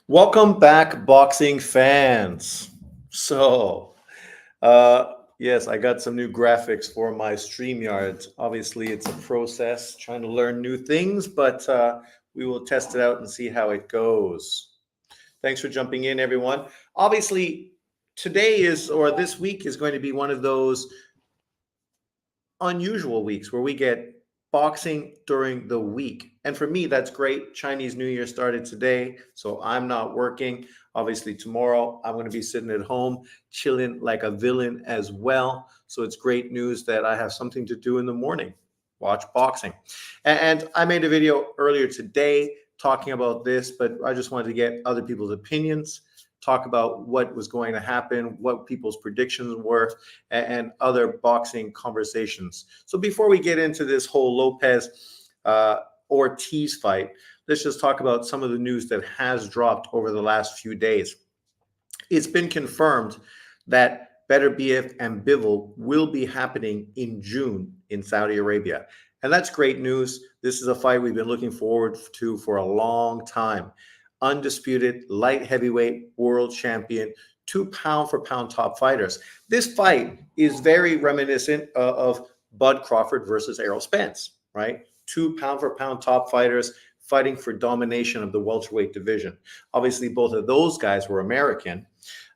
Welcome back, boxing fans. So, yes, I got some new graphics for my StreamYard. Obviously, it's a process trying to learn new things, but we will test it out and see how it goes. Thanks for jumping in, everyone. Obviously, today is, or this week is going to be one of those unusual weeks where we get boxing during the week. And for me, that's great. Chinese New Year started today, so I'm not working. Obviously, tomorrow I'm going to be sitting at home, chilling like a villain as well. So it's great news that I have something to do in the morning, watch boxing. And I made a video earlier today talking about this, but I just wanted to get other people's opinions, talk about what was going to happen, what people's predictions were, and other boxing conversations. So before we get into this whole Lopez Ortiz fight, let's just talk about some of the news that has dropped over the last few days. It's been confirmed that Better BF and Bivol will be happening in June in Saudi Arabia. And that's great news. This is a fight we've been looking forward to for a long time. Undisputed light heavyweight world champion, 2 pound for pound top fighters. This fight is very reminiscent of Bud Crawford versus Errol Spence, right? 2 pound for pound top fighters fighting for domination of the welterweight division. Obviously, both of those guys were American,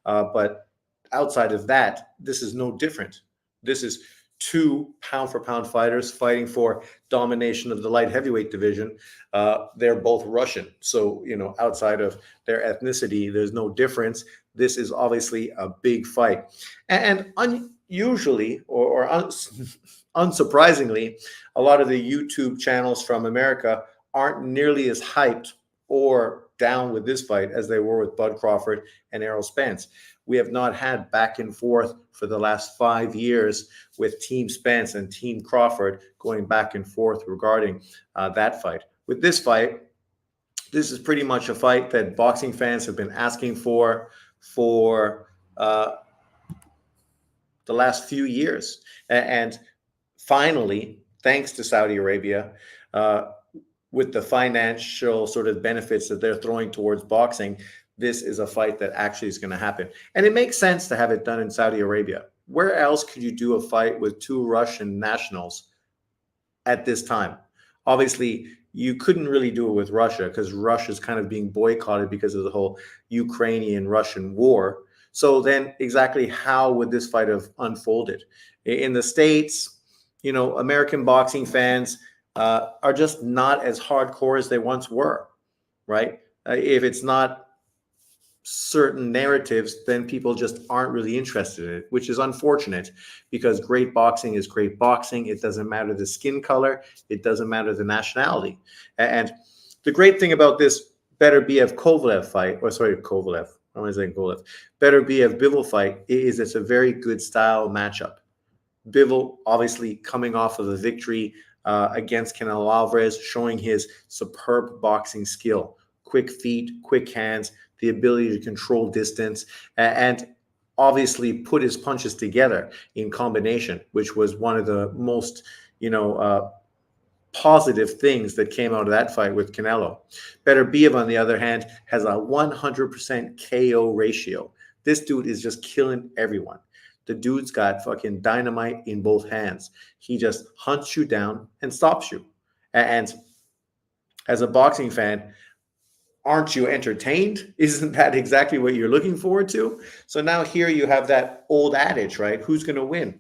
but outside of that, this is no different. This is 2 pound for pound fighters fighting for domination of the light heavyweight division. They're both Russian. So, outside of their ethnicity, there's no difference. This is obviously a big fight. And unusually or unsurprisingly, a lot of the YouTube channels from America aren't nearly as hyped or down with this fight as they were with Bud Crawford and Errol Spence. We have not had back and forth for the last 5 years with Team Spence and Team Crawford going back and forth regarding that fight. With this fight, this is pretty much a fight that boxing fans have been asking for the last few years. And finally, thanks to Saudi Arabia, with the financial sort of benefits that they're throwing towards boxing, this is a fight that actually is going to happen. And it makes sense to have it done in Saudi Arabia. Where else could you do a fight with two Russian nationals at this time? Obviously, you couldn't really do it with Russia because Russia's kind of being boycotted because of the whole Ukrainian-Russian war. So then exactly how would this fight have unfolded? In the States, American boxing fans are just not as hardcore as they once were, right? If it's not certain narratives, then people just aren't really interested in it, which is unfortunate because great boxing is great boxing. It doesn't matter the skin color. It doesn't matter the nationality. And the great thing about this Better BF Kovalev fight, or sorry, Kovalev, I'm going to say Kovalev, Better BF Bivol fight is it's a very good style matchup. Bivol obviously coming off of a victory against Canelo Alvarez, showing his superb boxing skill, quick feet, quick hands, the ability to control distance, and obviously put his punches together in combination, which was one of the most, positive things that came out of that fight with Canelo. Better Biev, on the other hand, has a 100% KO ratio. This dude is just killing everyone. The dude's got fucking dynamite in both hands. He just hunts you down and stops you. And as a boxing fan, aren't you entertained? Isn't that exactly what you're looking forward to? So now here you have that old adage, right? Who's going to win?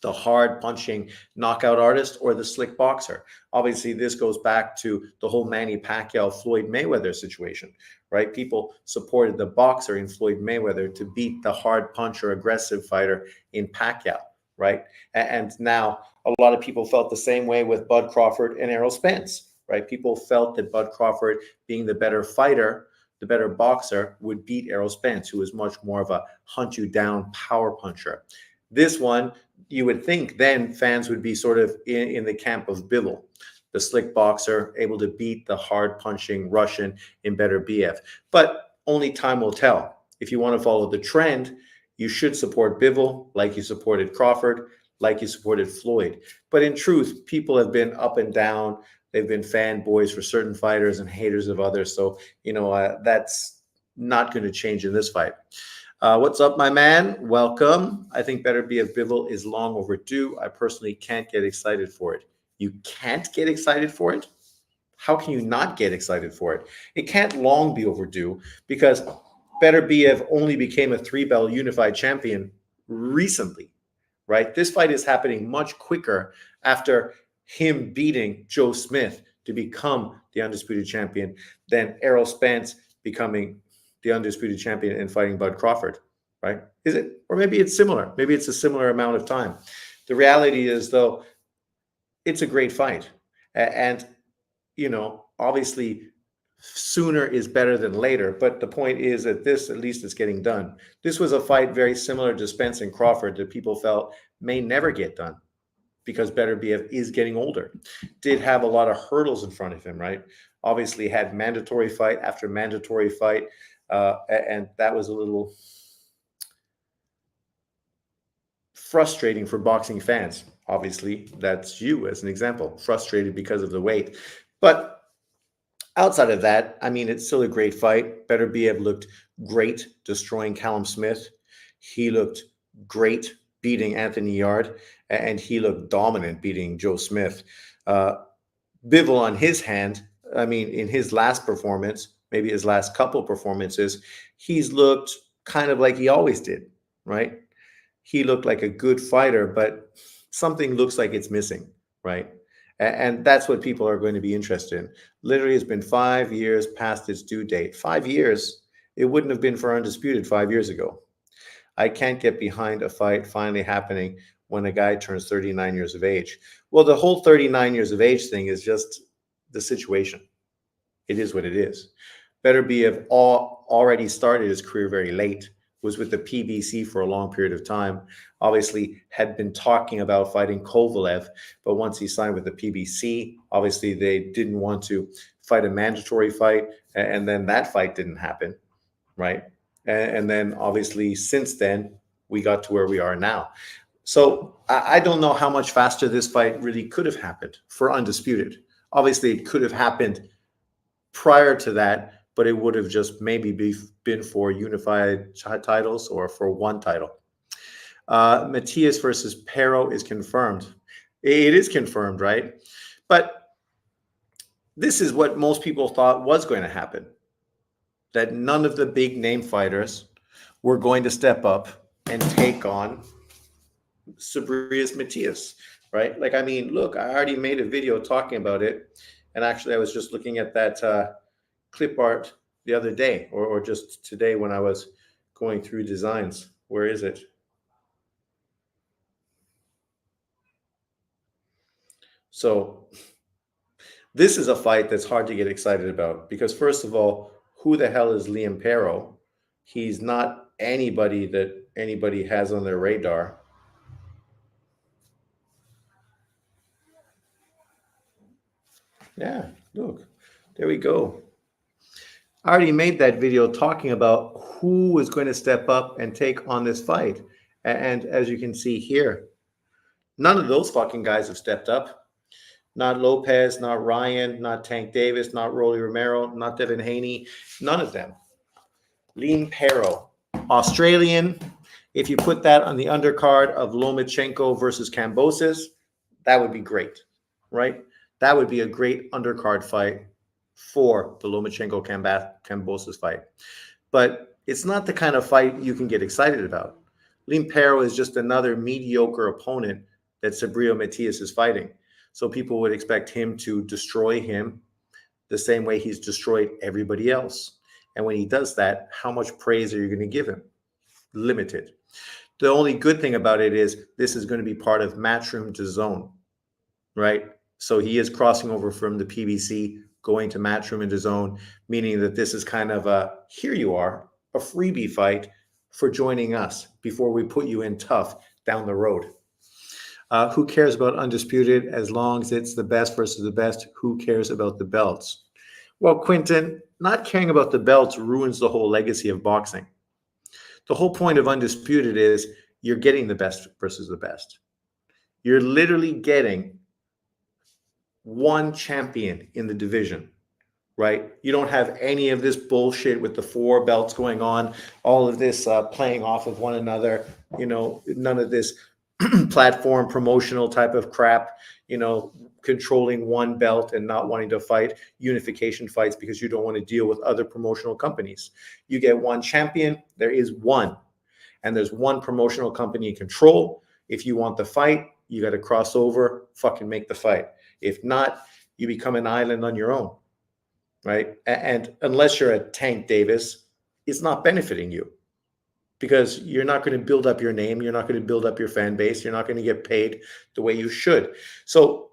The hard punching knockout artist or the slick boxer? Obviously, this goes back to the whole Manny Pacquiao Floyd Mayweather situation, right? People supported the boxer in Floyd Mayweather to beat the hard puncher, aggressive fighter in Pacquiao, right? And now a lot of people felt the same way with Bud Crawford and Errol Spence, right? People felt that Bud Crawford, being the better fighter, the better boxer, would beat Errol Spence, who is much more of a hunt you down power puncher. This one, you would think then fans would be sort of in the camp of Bivol, the slick boxer, able to beat the hard punching Russian in Better BF. But only time will tell. If you want to follow the trend, you should support Bivol like you supported Crawford, like you supported Floyd. But in truth, people have been up and down. They've been fanboys for certain fighters and haters of others. So, that's not going to change in this fight. What's up, my man? Welcome. I think Better Be a Bivol is long overdue. I personally can't get excited for it. You can't get excited for it? How can you not get excited for it? It can't long be overdue because Better Biev only became a three-belt unified champion recently, right? This fight is happening much quicker after him beating Joe Smith to become the undisputed champion than Errol Spence becoming the undisputed champion and fighting Bud Crawford, right? Is it? Or maybe it's similar. Maybe it's a similar amount of time. The reality is, though, it's a great fight. And, obviously sooner is better than later. But the point is that this, at least, is getting done. This was a fight very similar to Spence and Crawford that people felt may never get done because Beterbiev is getting older. Did have a lot of hurdles in front of him, right? Obviously had mandatory fight after mandatory fight. And that was a little frustrating for boxing fans. Obviously, that's you as an example, frustrated because of the weight. But outside of that, I mean, it's still a great fight. Beterbiev looked great destroying Callum Smith. He looked great beating Anthony Yard, and he looked dominant beating Joe Smith. Bivol on his hand, I mean, in his last performance, maybe his last couple performances, he's looked kind of like he always did, right? He looked like a good fighter, but something looks like it's missing, right? And that's what people are going to be interested in. Literally, it's been 5 years past its due date. 5 years. It wouldn't have been for Undisputed 5 years ago. I can't get behind a fight finally happening when a guy turns 39 years of age. Well, the whole 39 years of age thing is just the situation. It is what it is. Beterbiev already started his career very late, was with the PBC for a long period of time, obviously had been talking about fighting Kovalev, but once he signed with the PBC, obviously they didn't want to fight a mandatory fight, and then that fight didn't happen, right? And then obviously since then, we got to where we are now. So I don't know how much faster this fight really could have happened for Undisputed. Obviously, it could have happened prior to that, but it would have just maybe been for unified titles or for one title. Matias versus Pero is confirmed. It is confirmed, right? But this is what most people thought was going to happen, that none of the big name fighters were going to step up and take on Sabrias Matias, right? Like, I mean, look, I already made a video talking about it. And actually, I was just looking at that clip art the other day, or just today when I was going through designs. Where is it? So this is a fight that's hard to get excited about because, first of all, who the hell is Liam Pero? He's not anybody that anybody has on their radar. Yeah, look, there we go. I already made that video talking about who is going to step up and take on this fight. And as you can see here, none of those fucking guys have stepped up. Not Lopez, not Ryan, not Tank Davis, not Rolly Romero, not Devin Haney. None of them. Liam Pero, Australian. If you put that on the undercard of Lomachenko versus Kambosos, that would be great, right? That would be a great undercard fight for the Lomachenko Kambosos fight. But it's not the kind of fight you can get excited about. Liam Pero is just another mediocre opponent that Sabrio Matias is fighting. So people would expect him to destroy him the same way he's destroyed everybody else. And when he does that, how much praise are you going to give him? Limited. The only good thing about it is this is going to be part of Matchroom to Zone, right? So he is crossing over from the PBC, going to Matchroom into Zone, meaning that this is kind of a, here you are, a freebie fight for joining us before we put you in tough down the road. Who cares about Undisputed as long as it's the best versus the best? Who cares about the belts? Well, Quinton, not caring about the belts ruins the whole legacy of boxing. The whole point of Undisputed is you're getting the best versus the best. You're literally getting one champion in the division, right? You don't have any of this bullshit with the four belts going on, all of this playing off of one another, none of this platform promotional type of crap, controlling one belt and not wanting to fight unification fights because you don't want to deal with other promotional companies. You get one champion, there is one, and there's one promotional company in control. If you want the fight, you got to cross over, fucking make the fight. If not, you become an island on your own, right? And unless you're a Tank Davis, it's not benefiting you because you're not going to build up your name. You're not going to build up your fan base. You're not going to get paid the way you should. So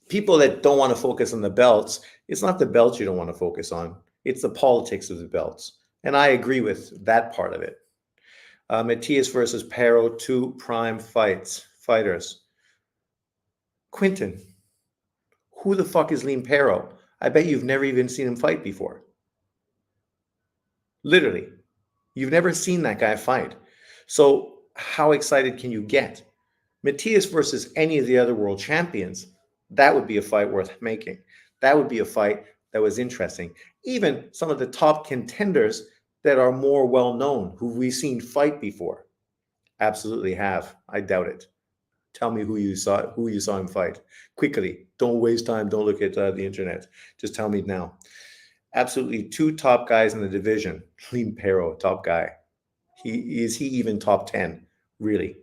people that don't want to focus on the belts, it's not the belts you don't want to focus on. It's the politics of the belts. And I agree with that part of it. Matias versus Pero, 2 prime fighters. Quinton, who the fuck is Liam Pero? I bet you've never even seen him fight before. Literally. You've never seen that guy fight. So how excited can you get? Matias versus any of the other world champions, that would be a fight worth making. That would be a fight that was interesting. Even some of the top contenders that are more well-known, who we've seen fight before, absolutely have. I doubt it. Tell me who you saw him fight. Quickly. Don't waste time. Don't look at the internet. Just tell me now. Absolutely 2 top guys in the division. Liam Pero, top guy. Is he even top 10? Really?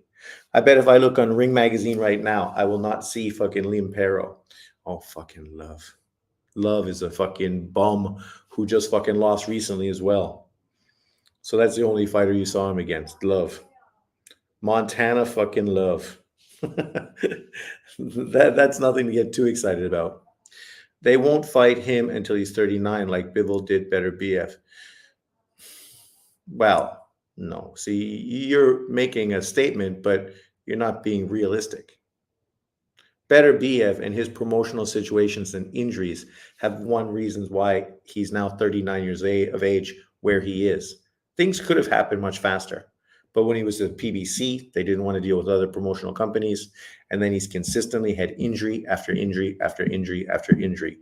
I bet if I look on Ring Magazine right now, I will not see fucking Liam Pero. Oh, fucking Love. Love is a fucking bum who just fucking lost recently as well. So that's the only fighter you saw him against. Love. Montana fucking Love. That's nothing to get too excited about. They won't fight him until he's 39 like Bivol did Better BF. Well, no. See, you're making a statement, but you're not being realistic. Better BF and his promotional situations and injuries have one reasons why he's now 39 years of age where he is. Things could have happened much faster. But when he was at PBC, they didn't want to deal with other promotional companies. And then he's consistently had injury after injury after injury after injury,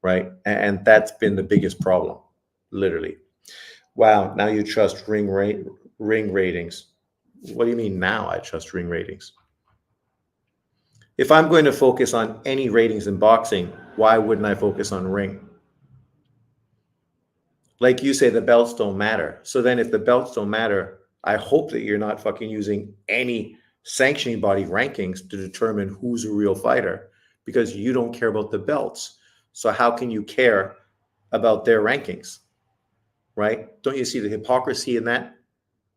right? And that's been the biggest problem, literally. Wow, now you trust ring ratings. What do you mean now I trust ring ratings? If I'm going to focus on any ratings in boxing, why wouldn't I focus on ring? Like you say, the belts don't matter. So then if the belts don't matter, I hope that you're not fucking using any sanctioning body rankings to determine who's a real fighter because you don't care about the belts. So how can you care about their rankings, right? Don't you see the hypocrisy in that?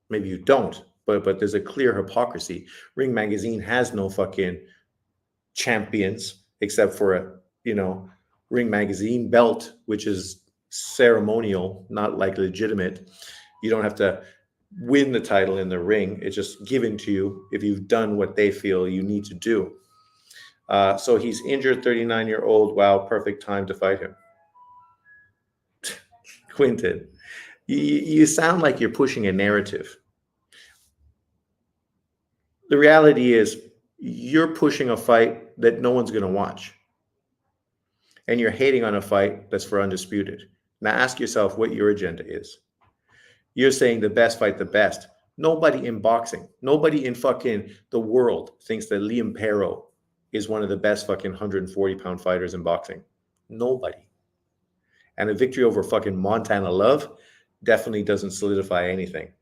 Maybe you don't, but there's a clear hypocrisy. Ring Magazine has no fucking champions except for a, Ring Magazine belt, which is ceremonial, not like legitimate. You don't have to win the title in the ring. It's just given to you if you've done what they feel you need to do. So he's injured, 39-year-old. Wow, perfect time to fight him. Quinton, you sound like you're pushing a narrative. The reality is you're pushing a fight that no one's going to watch. And you're hating on a fight that's for undisputed. Now ask yourself what your agenda is. You're saying the best fight the best. Nobody in boxing, nobody in fucking the world thinks that Liam Pero is one of the best fucking 140-pound fighters in boxing. Nobody. And a victory over fucking Montana Love definitely doesn't solidify anything.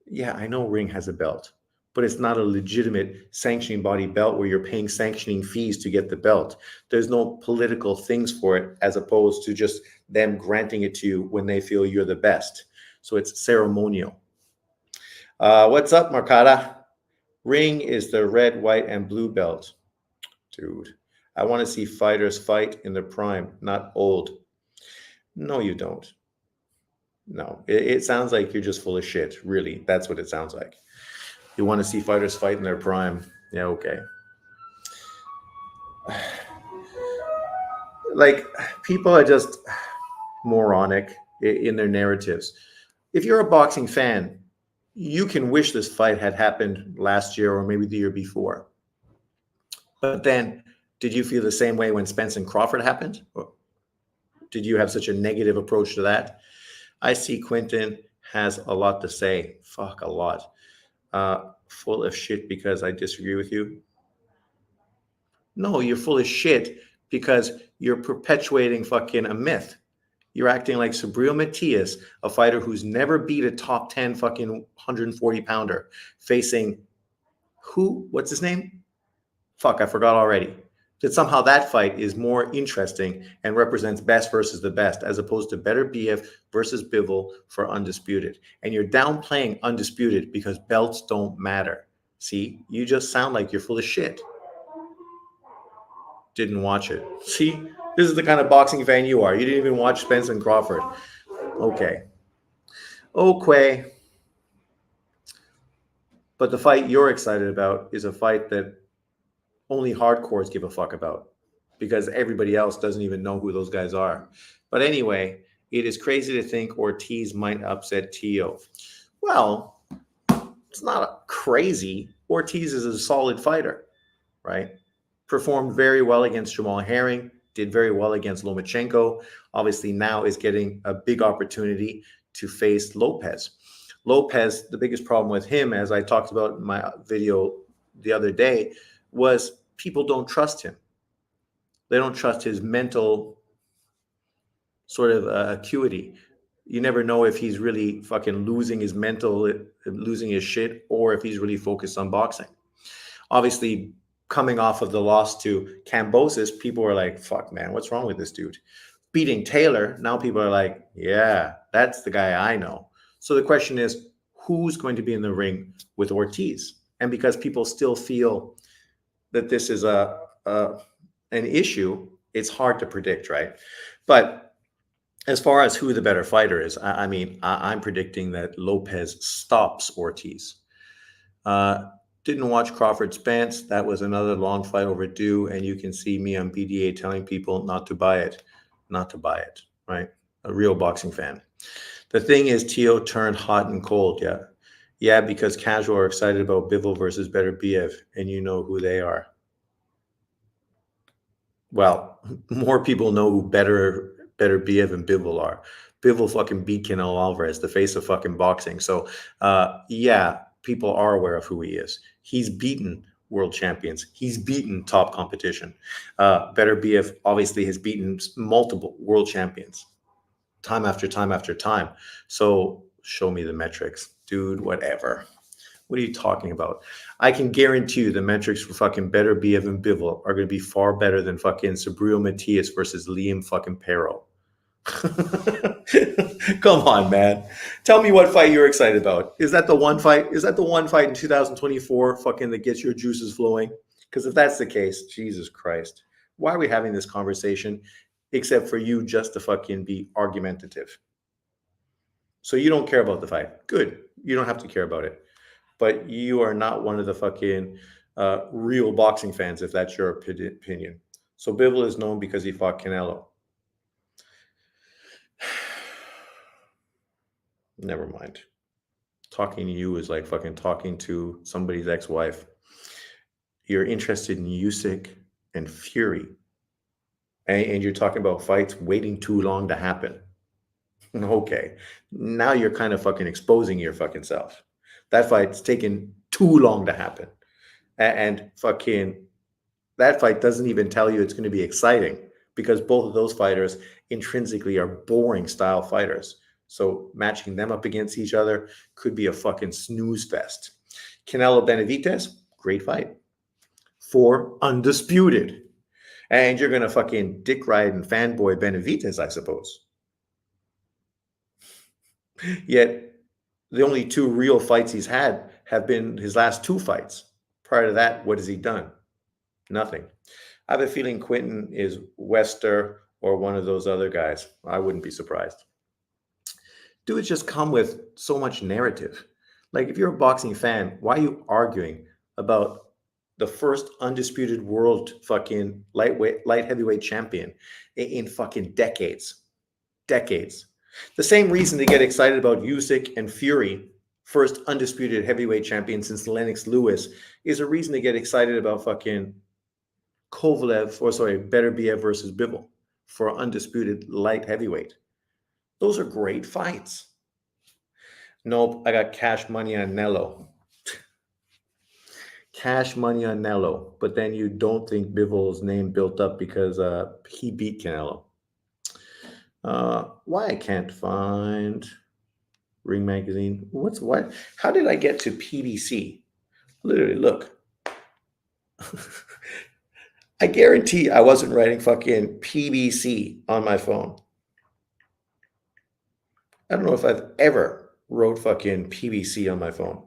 Yeah, I know Ring has a belt, but it's not a legitimate sanctioning body belt where you're paying sanctioning fees to get the belt. There's no political things for it as opposed to just them granting it to you when they feel you're the best. So it's ceremonial. What's up, Marcada? Ring is the red, white, and blue belt. Dude, I want to see fighters fight in their prime, not old. No, you don't. No, it sounds like you're just full of shit. Really, that's what it sounds like. You want to see fighters fight in their prime. Yeah, okay. Like, people are just moronic in their narratives. If you're a boxing fan, you can wish this fight had happened last year or maybe the year before. But then Did you feel the same way when Spence and Crawford happened? Or did you have such a negative approach to that? I see Quentin has a lot to say. Fuck, a lot. Full of shit because I disagree with you. No, you're full of shit because you're perpetuating fucking a myth. You're acting like Subriel Matias, a fighter who's never beat a top 10 fucking 140 pounder, facing who? What's his name? Fuck, I forgot already. That somehow that fight is more interesting and represents best versus the best, as opposed to Better BF versus Bivol for Undisputed. And you're downplaying Undisputed because belts don't matter. See, you just sound like you're full of shit. Didn't watch it. See, this is the kind of boxing fan you are. You didn't even watch Spence and Crawford. Okay. Okay. But the fight you're excited about is a fight that only hardcores give a fuck about because everybody else doesn't even know who those guys are. But anyway, it is crazy to think Ortiz might upset Teo. Well, it's not crazy. Ortiz is a solid fighter, right? Performed very well against Jamal Herring, did very well against Lomachenko. Obviously now is getting a big opportunity to face Lopez. Lopez, the biggest problem with him, as I talked about in my video the other day, was people don't trust him. They don't trust his mental sort of acuity. You never know if he's really fucking losing his mental, losing his shit, or if he's really focused on boxing. Obviously, coming off of the loss to Cambosis, people were like, fuck, man, what's wrong with this dude? Beating Taylor, now people are like, yeah, that's the guy I know. So the question is, who's going to be in the ring with Ortiz? And because people still feel that this is an issue, it's hard to predict, right? But as far as who the better fighter is, I'm predicting that Lopez stops Ortiz. Didn't watch Crawford Spence. That was another long fight overdue, and you can see me on BDA telling people not to buy it, right? A real boxing fan. The thing is, Teo turned hot and cold, yeah. Yeah, because casual are excited about Bivol versus Better BF, and you know who they are. Well, more people know who Better BF and Bivol are. Bivol fucking beat Canelo Alvarez, the face of fucking boxing. So, yeah, people are aware of who he is. He's beaten world champions. He's beaten top competition. Better BF obviously has beaten multiple world champions time after time after time. So show me the metrics, dude, whatever. What are you talking about? I can guarantee you the metrics for fucking Better BF and Bivol are going to be far better than fucking Subriel Matias versus Liam fucking Pero. Come on, man. Tell me what fight you're excited about. Is that the one fight? Is that the one fight in 2024 fucking that gets your juices flowing? Because if that's the case, Jesus Christ, why are we having this conversation except for you just to fucking be argumentative? So you don't care about the fight. Good. You don't have to care about it. But you are not one of the fucking real boxing fans, if that's your opinion. So Bivol is known because he fought Canelo. Never mind. Talking to you is like fucking talking to somebody's ex-wife. You're interested in Usyk and Fury. And you're talking about fights waiting too long to happen. Okay. Now you're kind of fucking exposing your fucking self. That fight's taken too long to happen. And fucking that fight doesn't even tell you it's going to be exciting because both of those fighters intrinsically are boring style fighters. So matching them up against each other could be a fucking snooze fest. Canelo Benavidez, great fight. For Undisputed. And you're going to fucking dick ride and fanboy Benavidez, I suppose. Yet the only two real fights he's had have been his last two fights. Prior to that, what has he done? Nothing. I have a feeling Quentin is Wester or one of those other guys. I wouldn't be surprised. Dudes just come with so much narrative. Like, if you're a boxing fan, why are you arguing about the first undisputed world fucking light heavyweight champion in fucking decades? Decades. The same reason to get excited about Usyk and Fury, first undisputed heavyweight champion since Lennox Lewis, is a reason to get excited about fucking Beterbiev versus Bivol for undisputed light heavyweight. Those are great fights. Nope, I got cash money on Nello. Cash money on Nello, but then you don't think Bivol's name built up because he beat Canelo. Why I can't find Ring Magazine? What? How did I get to PBC? Literally, look. I guarantee I wasn't writing fucking PBC on my phone. I don't know if I've ever wrote fucking PBC on my phone.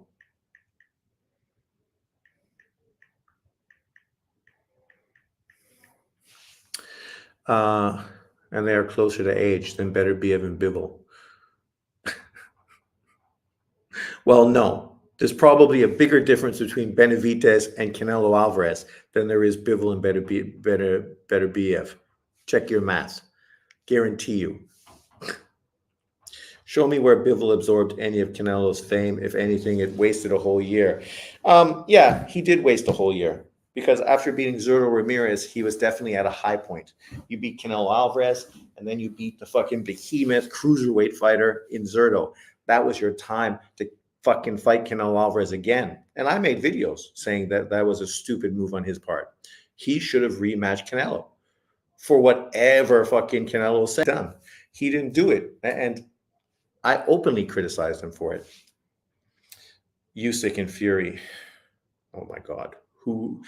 And they are closer to age than Beterbiev and Bivol. Well, no. There's probably a bigger difference between Benavidez and Canelo Alvarez than there is Bivol and Beterbiev. Check your math. Guarantee you. Show me where Bivol absorbed any of Canelo's fame. If anything, it wasted a whole year. Yeah, he did waste a whole year because after beating Zurdo Ramirez, he was definitely at a high point. You beat Canelo Alvarez, and then you beat the fucking behemoth cruiserweight fighter in Zurdo. That was your time to fucking fight Canelo Alvarez again. And I made videos saying that that was a stupid move on his part. He should have rematched Canelo for whatever fucking Canelo said done. He didn't do it. And I openly criticized him for it. Usyk and Fury. Oh my God. Who,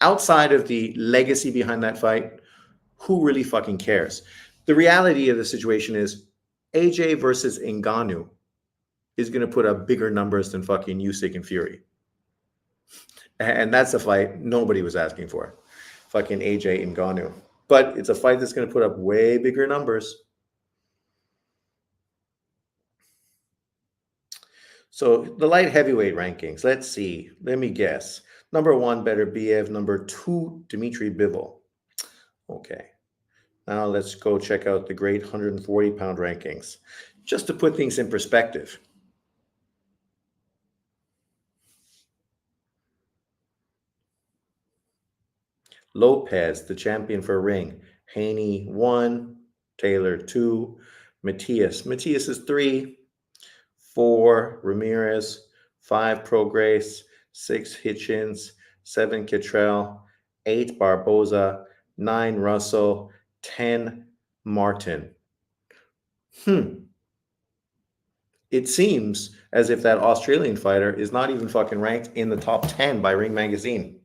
outside of the legacy behind that fight, who really fucking cares? The reality of the situation is AJ versus Ngannou is going to put up bigger numbers than fucking Usyk and Fury. And that's a fight nobody was asking for. Fucking AJ Ngannou. But it's a fight that's going to put up way bigger numbers. So the light heavyweight rankings, let's see. Let me guess. Number 1, Beterbiev. Number 2, Dmitry Bivol. Okay. Now let's go check out the great 140-pound rankings. Just to put things in perspective. Lopez, the champion for ring. Haney 1, Taylor 2, Matias. Matias is 3. 4, Ramirez, 5, Prograis, 6, Hitchens, 7, Kittrell, 8, Barboza, 9, Russell, 10, Martin. It seems as if that Australian fighter is not even fucking ranked in the top 10 by Ring Magazine.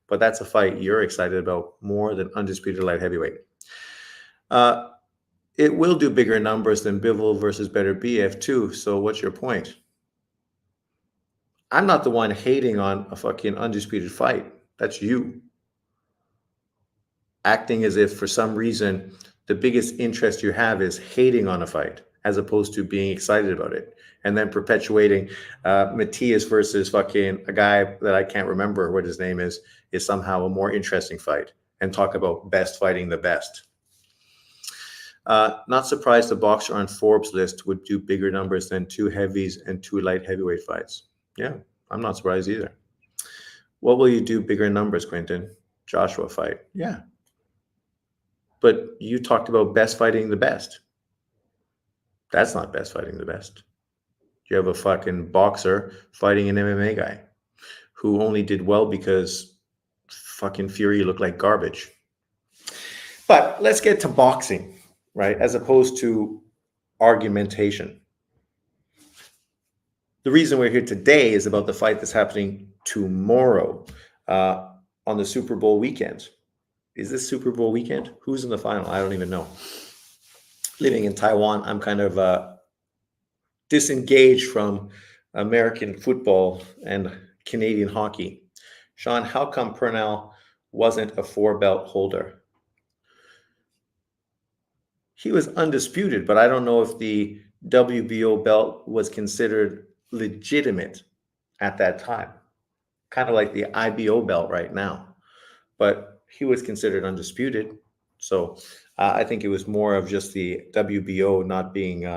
But that's a fight you're excited about more than undisputed light heavyweight. It will do bigger numbers than Bivol versus Beterbiev too. So what's your point? I'm not the one hating on a fucking undisputed fight. That's you. Acting as if for some reason the biggest interest you have is hating on a fight as opposed to being excited about it. And then perpetuating Matias versus fucking a guy that I can't remember what his name is somehow a more interesting fight. And talk about best fighting the best. Not surprised the boxer on Forbes list would do bigger numbers than 2 heavies and 2 light heavyweight fights. Yeah, I'm not surprised either. What will you do bigger numbers, Quentin? Joshua fight. Yeah. But you talked about best fighting the best. That's not best fighting the best. You have a fucking boxer fighting an MMA guy who only did well because fucking Fury looked like garbage. But let's get to boxing. Right, as opposed to argumentation. The reason we're here today is about the fight that's happening tomorrow on the Super Bowl weekend. Is this Super Bowl weekend? Who's in the final? I don't even know. Living in Taiwan, I'm kind of disengaged from American football and Canadian hockey. Sean, how come Purnell wasn't a 4-belt holder? He was undisputed, but I don't know if the WBO belt was considered legitimate at that time. Kind of like the IBO belt right now. But he was considered undisputed. So I think it was more of just the WBO not being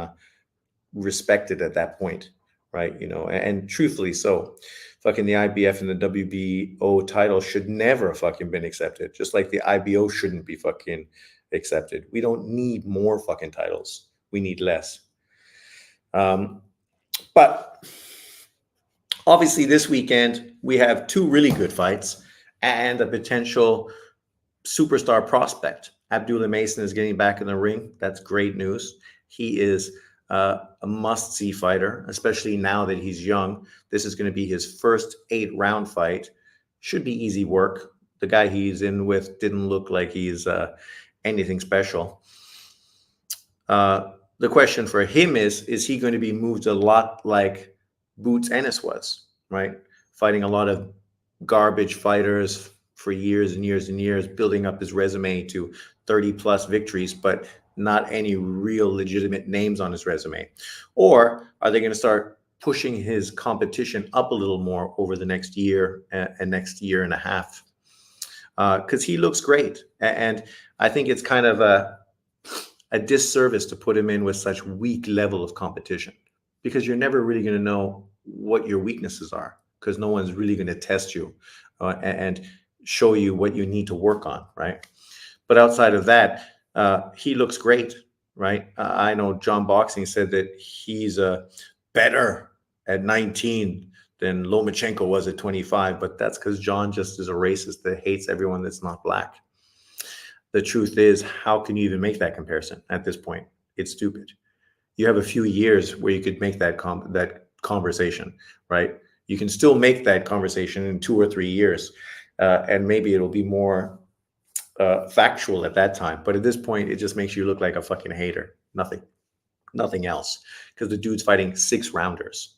respected at that point, right? And truthfully so. Fucking the IBF and the WBO title should never have fucking been accepted. Just like the IBO shouldn't be fucking accepted. We don't need more fucking titles. We need less. But obviously, this weekend we have two really good fights and a potential superstar prospect. Abdullah Mason is getting back in the ring. That's great news. He is a must-see fighter, especially now that he's young. This is going to be his first 8-round fight. Should be easy work. The guy he's in with didn't look like he's anything special. The question for him is he going to be moved a lot like Boots Ennis was, right? Fighting a lot of garbage fighters for years and years and years, building up his resume to 30 plus victories, but not any real legitimate names on his resume? Or are they going to start pushing his competition up a little more over the next year and next year and a half? Because he looks great. And I think it's kind of a disservice to put him in with such weak level of competition, because you're never really going to know what your weaknesses are, because no one's really going to test you and show you what you need to work on, right? But outside of that, he looks great, right? I know John Boxing said that he's better at 19 than Lomachenko was at 25, but that's because John just is a racist that hates everyone that's not black. The truth is, how can you even make that comparison at this point? It's stupid. You have a few years where you could make that conversation, right? You can still make that conversation in 2 or 3 years, and maybe it'll be more factual at that time. But at this point, it just makes you look like a fucking hater. Nothing else. Because the dude's fighting 6-rounders.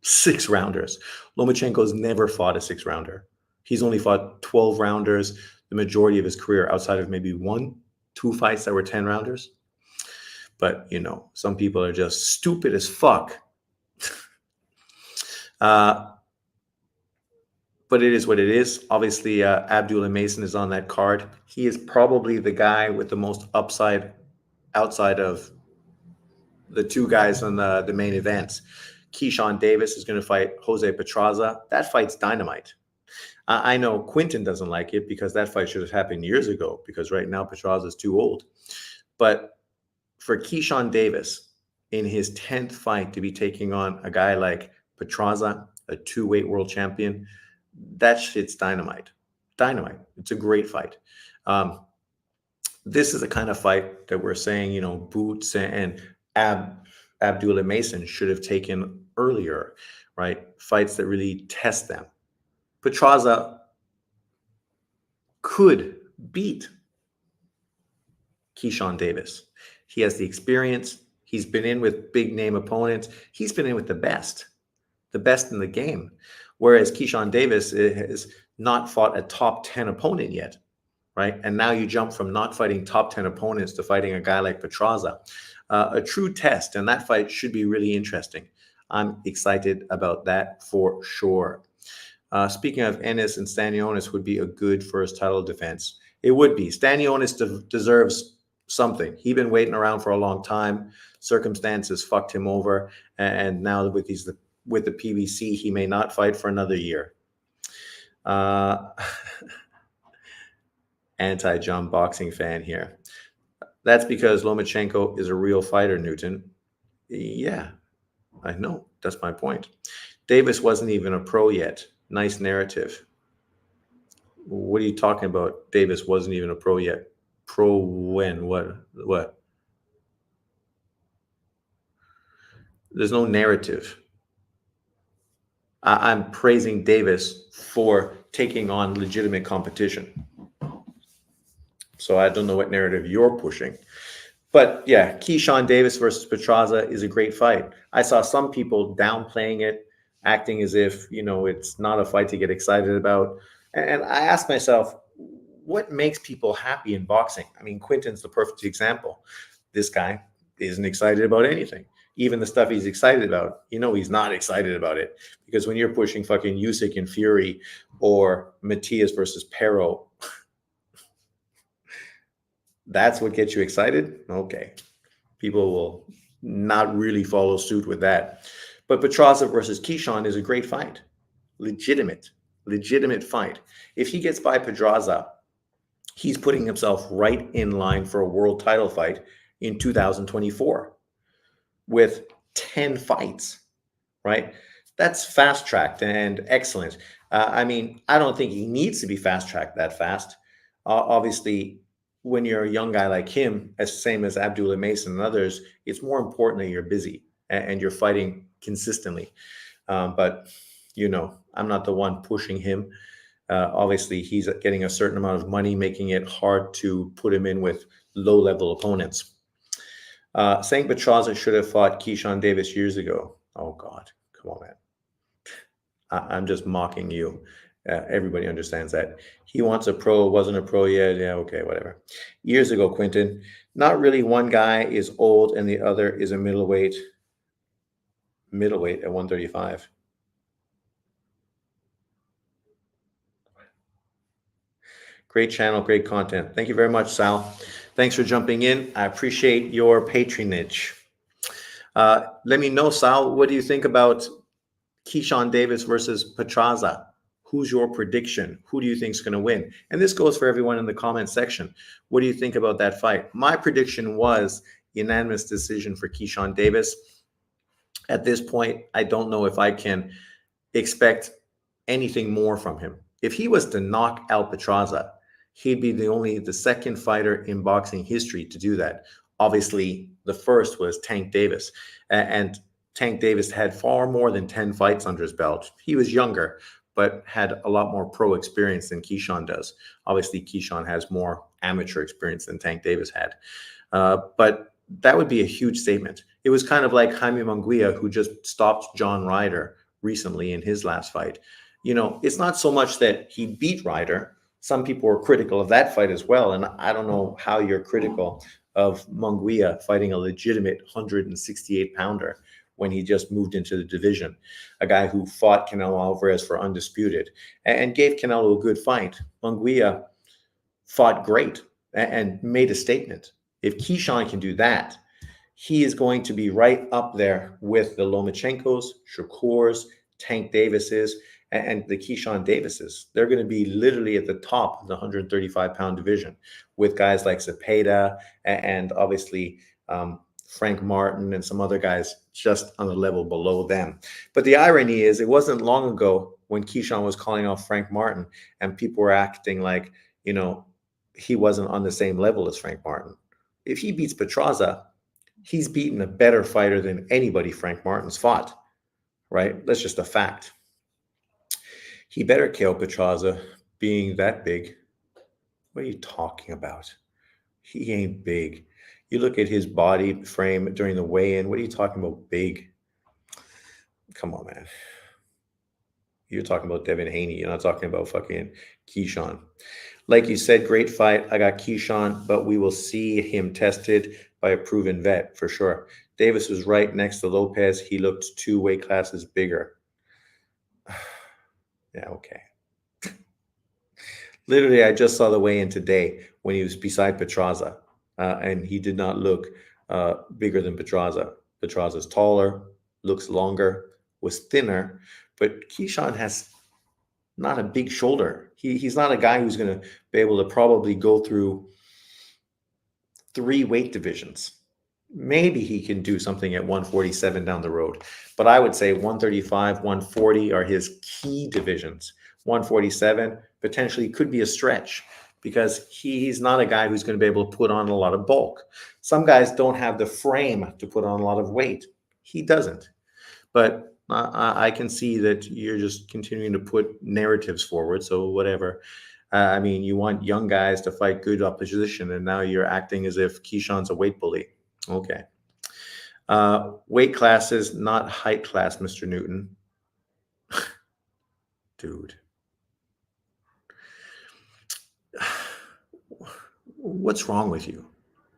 6-rounders. Lomachenko's never fought a 6-rounder. He's only fought 12-rounders the majority of his career, outside of maybe 1-2 fights that were 10-rounders. But, you know, some people are just stupid as fuck. But it is what it is. Obviously, Abdullah Mason is on that card. He is probably the guy with the most upside outside of the two guys on the main events. Keyshawn Davis is going to fight Jose Petraza. That fight's dynamite. I know Quinton doesn't like it because that fight should have happened years ago, because right now Petraza is too old. But for Keyshawn Davis in his 10th fight to be taking on a guy like Petraza, a 2-weight world champion, that shit's dynamite. Dynamite. It's a great fight. This is the kind of fight that we're saying, you know, Boots and Abdullah Mason should have taken earlier, right? Fights that really test them. Petraza could beat Keyshawn Davis. He has the experience. He's been in with big name opponents. He's been in with the best in the game. Whereas Keyshawn Davis has not fought a top 10 opponent yet, right? And now you jump from not fighting top 10 opponents to fighting a guy like Petraza. A true test, and that fight should be really interesting. I'm excited about that for sure. Speaking of Ennis, and Stanionis would be a good first title defense. It would be. Stanionis deserves something. He's been waiting around for a long time. Circumstances fucked him over, and now with the PBC, he may not fight for another year. Anti-John Boxing fan here. That's because Lomachenko is a real fighter, Newton. Yeah, I know. That's my point. Davis wasn't even a pro yet. Nice narrative. What are you talking about? Davis wasn't even a pro yet. Pro when? What? There's no narrative. I'm praising Davis for taking on legitimate competition. So I don't know what narrative you're pushing. But yeah, Keyshawn Davis versus Petraza is a great fight. I saw some people downplaying it, acting as if, you know, it's not a fight to get excited about. And I asked myself, what makes people happy in boxing? I mean, Quinton's the perfect example. This guy isn't excited about anything. Even the stuff he's excited about, you know, he's not excited about it. Because when you're pushing fucking Usyk and Fury or Matias versus Pero, that's what gets you excited? Okay. People will not really follow suit with that. But Petraza versus Keyshawn is a great fight. legitimate, legitimate fight. If he gets by Pedraza, he's putting himself right in line for a world title fight in 2024 with 10 fights, right? That's fast tracked and excellent. I mean, I don't think he needs to be fast tracked that fast. Obviously, when you're a young guy like him, as same as Abdullah Mason and others, it's more important that you're busy and you're fighting consistently. But I'm not the one pushing him. Obviously, he's getting a certain amount of money, making it hard to put him in with low-level opponents. Saying Petraza should have fought Keyshawn Davis years ago. Oh, God. Come on, man. I'm just mocking you. Everybody understands that. He wants a pro, wasn't a pro yet. Yeah, okay, whatever. Years ago, Quinton. Not really. One guy is old and the other is a middleweight at 135. Great channel, great content. Thank you very much, Sal. Thanks for jumping in. I appreciate your patronage. Let me know, Sal, what do you think about Keyshawn Davis versus Petraza? Who's your prediction? Who do you think is going to win? And this goes for everyone in the comment section. What do you think about that fight? My prediction was unanimous decision for Keyshawn Davis. At this point, I don't know if I can expect anything more from him. If he was to knock out Petraza, he'd be the second fighter in boxing history to do that. Obviously, the first was Tank Davis. And Tank Davis had far more than 10 fights under his belt. He was younger, but had a lot more pro experience than Keyshawn does. Obviously, Keyshawn has more amateur experience than Tank Davis had. But that would be a huge statement. It was kind of like Jaime Munguia, who just stopped John Ryder recently in his last fight. It's not so much that he beat Ryder. Some people were critical of that fight as well. And I don't know how you're critical of Munguia fighting a legitimate 168-pounder when he just moved into the division. A guy who fought Canelo Alvarez for undisputed and gave Canelo a good fight. Munguia fought great and made a statement. If Keyshawn can do that, he is going to be right up there with the Lomachenkos, Shakurs, Tank Davises, and the Keyshawn Davises. They're going to be literally at the top of the 135-pound division with guys like Zepeda and obviously Frank Martin and some other guys just on a level below them. But the irony is it wasn't long ago when Keyshawn was calling off Frank Martin and people were acting like, he wasn't on the same level as Frank Martin. If he beats Petraza, he's beaten a better fighter than anybody Frank Martin's fought, right? That's just a fact. He better kill Petraza being that big. What are you talking about? He ain't big. You look at his body frame during the weigh-in. What are you talking about big? Come on, man. You're talking about Devin Haney. You're not talking about fucking Keyshawn. Like you said, great fight. I got Keyshawn, but we will see him tested by a proven vet for sure. Davis was right next to Lopez. He looked 2 weight classes bigger. Yeah, okay. Literally, I just saw the weigh-in today when he was beside Petraza, and he did not look bigger than Petraza. Petraza's taller, looks longer, was thinner, but Keyshawn has not a big shoulder. He's not a guy who's going to be able to probably go through 3 weight divisions. Maybe he can do something at 147 down the road, but I would say 135, 140 are his key divisions. 147 potentially could be a stretch because he's not a guy who's going to be able to put on a lot of bulk. Some guys don't have the frame to put on a lot of weight. He doesn't. But I can see that you're just continuing to put narratives forward. So whatever. I mean, you want young guys to fight good opposition, and now you're acting as if Keyshawn's a weight bully. Okay. Weight classes, not height class, Mr. Newton. Dude. What's wrong with you?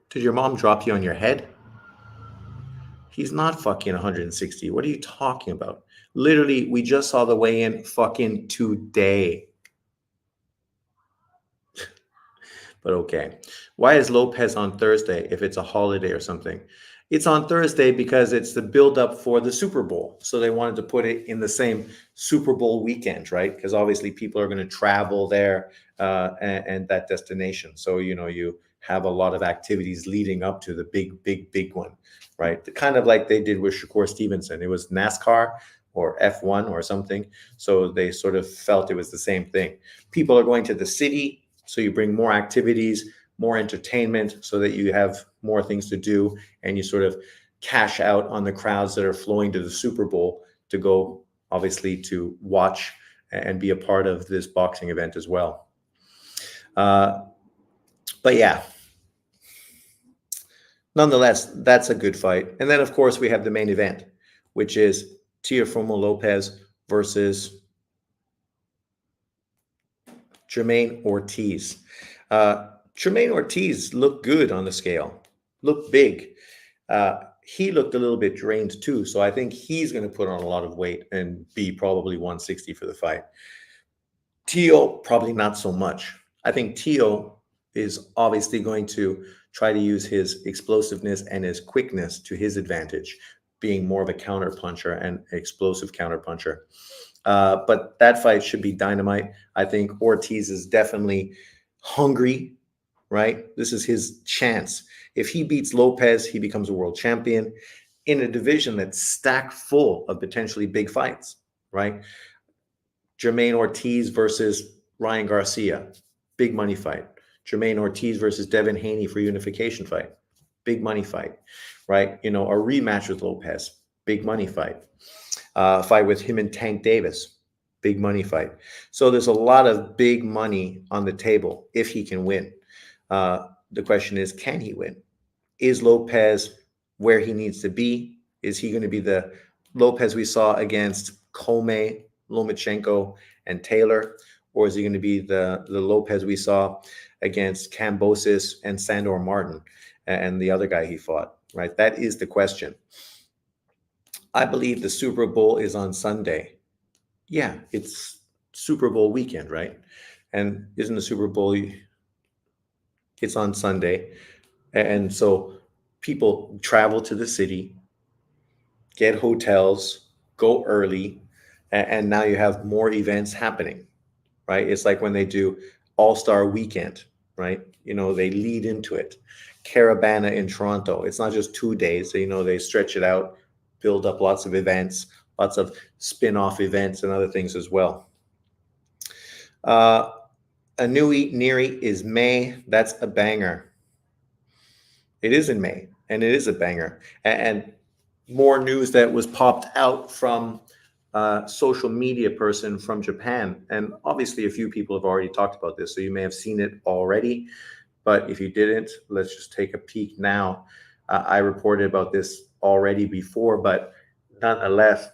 Did your mom drop you on your head? He's not fucking 160. What are you talking about? Literally, we just saw the weigh-in fucking today. But okay. Why is Lopez on Thursday if it's a holiday or something? It's on Thursday because it's the build-up for the Super Bowl. So they wanted to put it in the same Super Bowl weekend, right? Because obviously people are going to travel there and that destination. So, you have a lot of activities leading up to the big, big, big one, right? Kind of like they did with Shakur Stevenson. It was NASCAR or F1 or something. So they sort of felt it was the same thing. People are going to the city, so you bring more activities, more entertainment, so that you have more things to do, and you sort of cash out on the crowds that are flowing to the Super Bowl to go, obviously, to watch and be a part of this boxing event as well. But yeah, nonetheless, that's a good fight. And then, of course, we have the main event, which is Teofirmo Lopez versus Jermaine Ortiz. Jermaine Ortiz looked good on the scale, looked big. He looked a little bit drained too, so I think he's going to put on a lot of weight and be probably 160 for the fight. Teo, probably not so much. I think Teo is obviously going to try to use his explosiveness and his quickness to his advantage, being more of a counter puncher and explosive counter puncher. But that fight should be dynamite. I think Ortiz is definitely hungry, right? This is his chance. If he beats Lopez, he becomes a world champion in a division that's stacked full of potentially big fights, right? Jermaine Ortiz versus Ryan Garcia, big money fight. Jermaine Ortiz versus Devin Haney for unification fight, big money fight, right? A rematch with Lopez, big money fight. Fight with him and Tank Davis, big money fight. So there's a lot of big money on the table if he can win. The question is, can he win? Is Lopez where he needs to be? Is he going to be the Lopez we saw against Comey, Lomachenko, and Taylor? Or is he going to be the Lopez we saw against Kambosos and Sandor Martin and the other guy he fought, right? That is the question. I believe the Super Bowl is on Sunday. Yeah, it's Super Bowl weekend, right? And isn't the Super Bowl, it's on Sunday. And so people travel to the city, get hotels, go early, and now you have more events happening, right? It's like when they do All-Star Weekend, right? They lead into it. Caravana in Toronto. It's not just 2 days. They stretch it out, build up lots of events, lots of spin-off events and other things as well. Anui Neri is May. That's a banger. It is in May, and it is a banger. And more news that was popped out from a social media person from Japan. And obviously, a few people have already talked about this, so you may have seen it already. But if you didn't, let's just take a peek now. I reported about this already before, but nonetheless,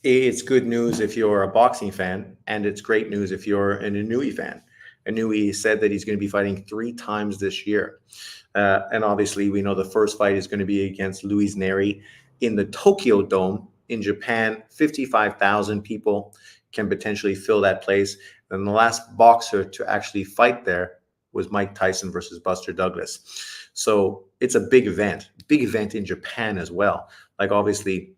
it's good news if you're a boxing fan, and it's great news if you're an Inui fan. Inui said that he's going to be fighting 3 times this year. And obviously, we know the first fight is going to be against Luis Neri in the Tokyo Dome in Japan. 55,000 people can potentially fill that place. And the last boxer to actually fight there was Mike Tyson versus Buster Douglas. So it's a big event in Japan as well. Like, obviously,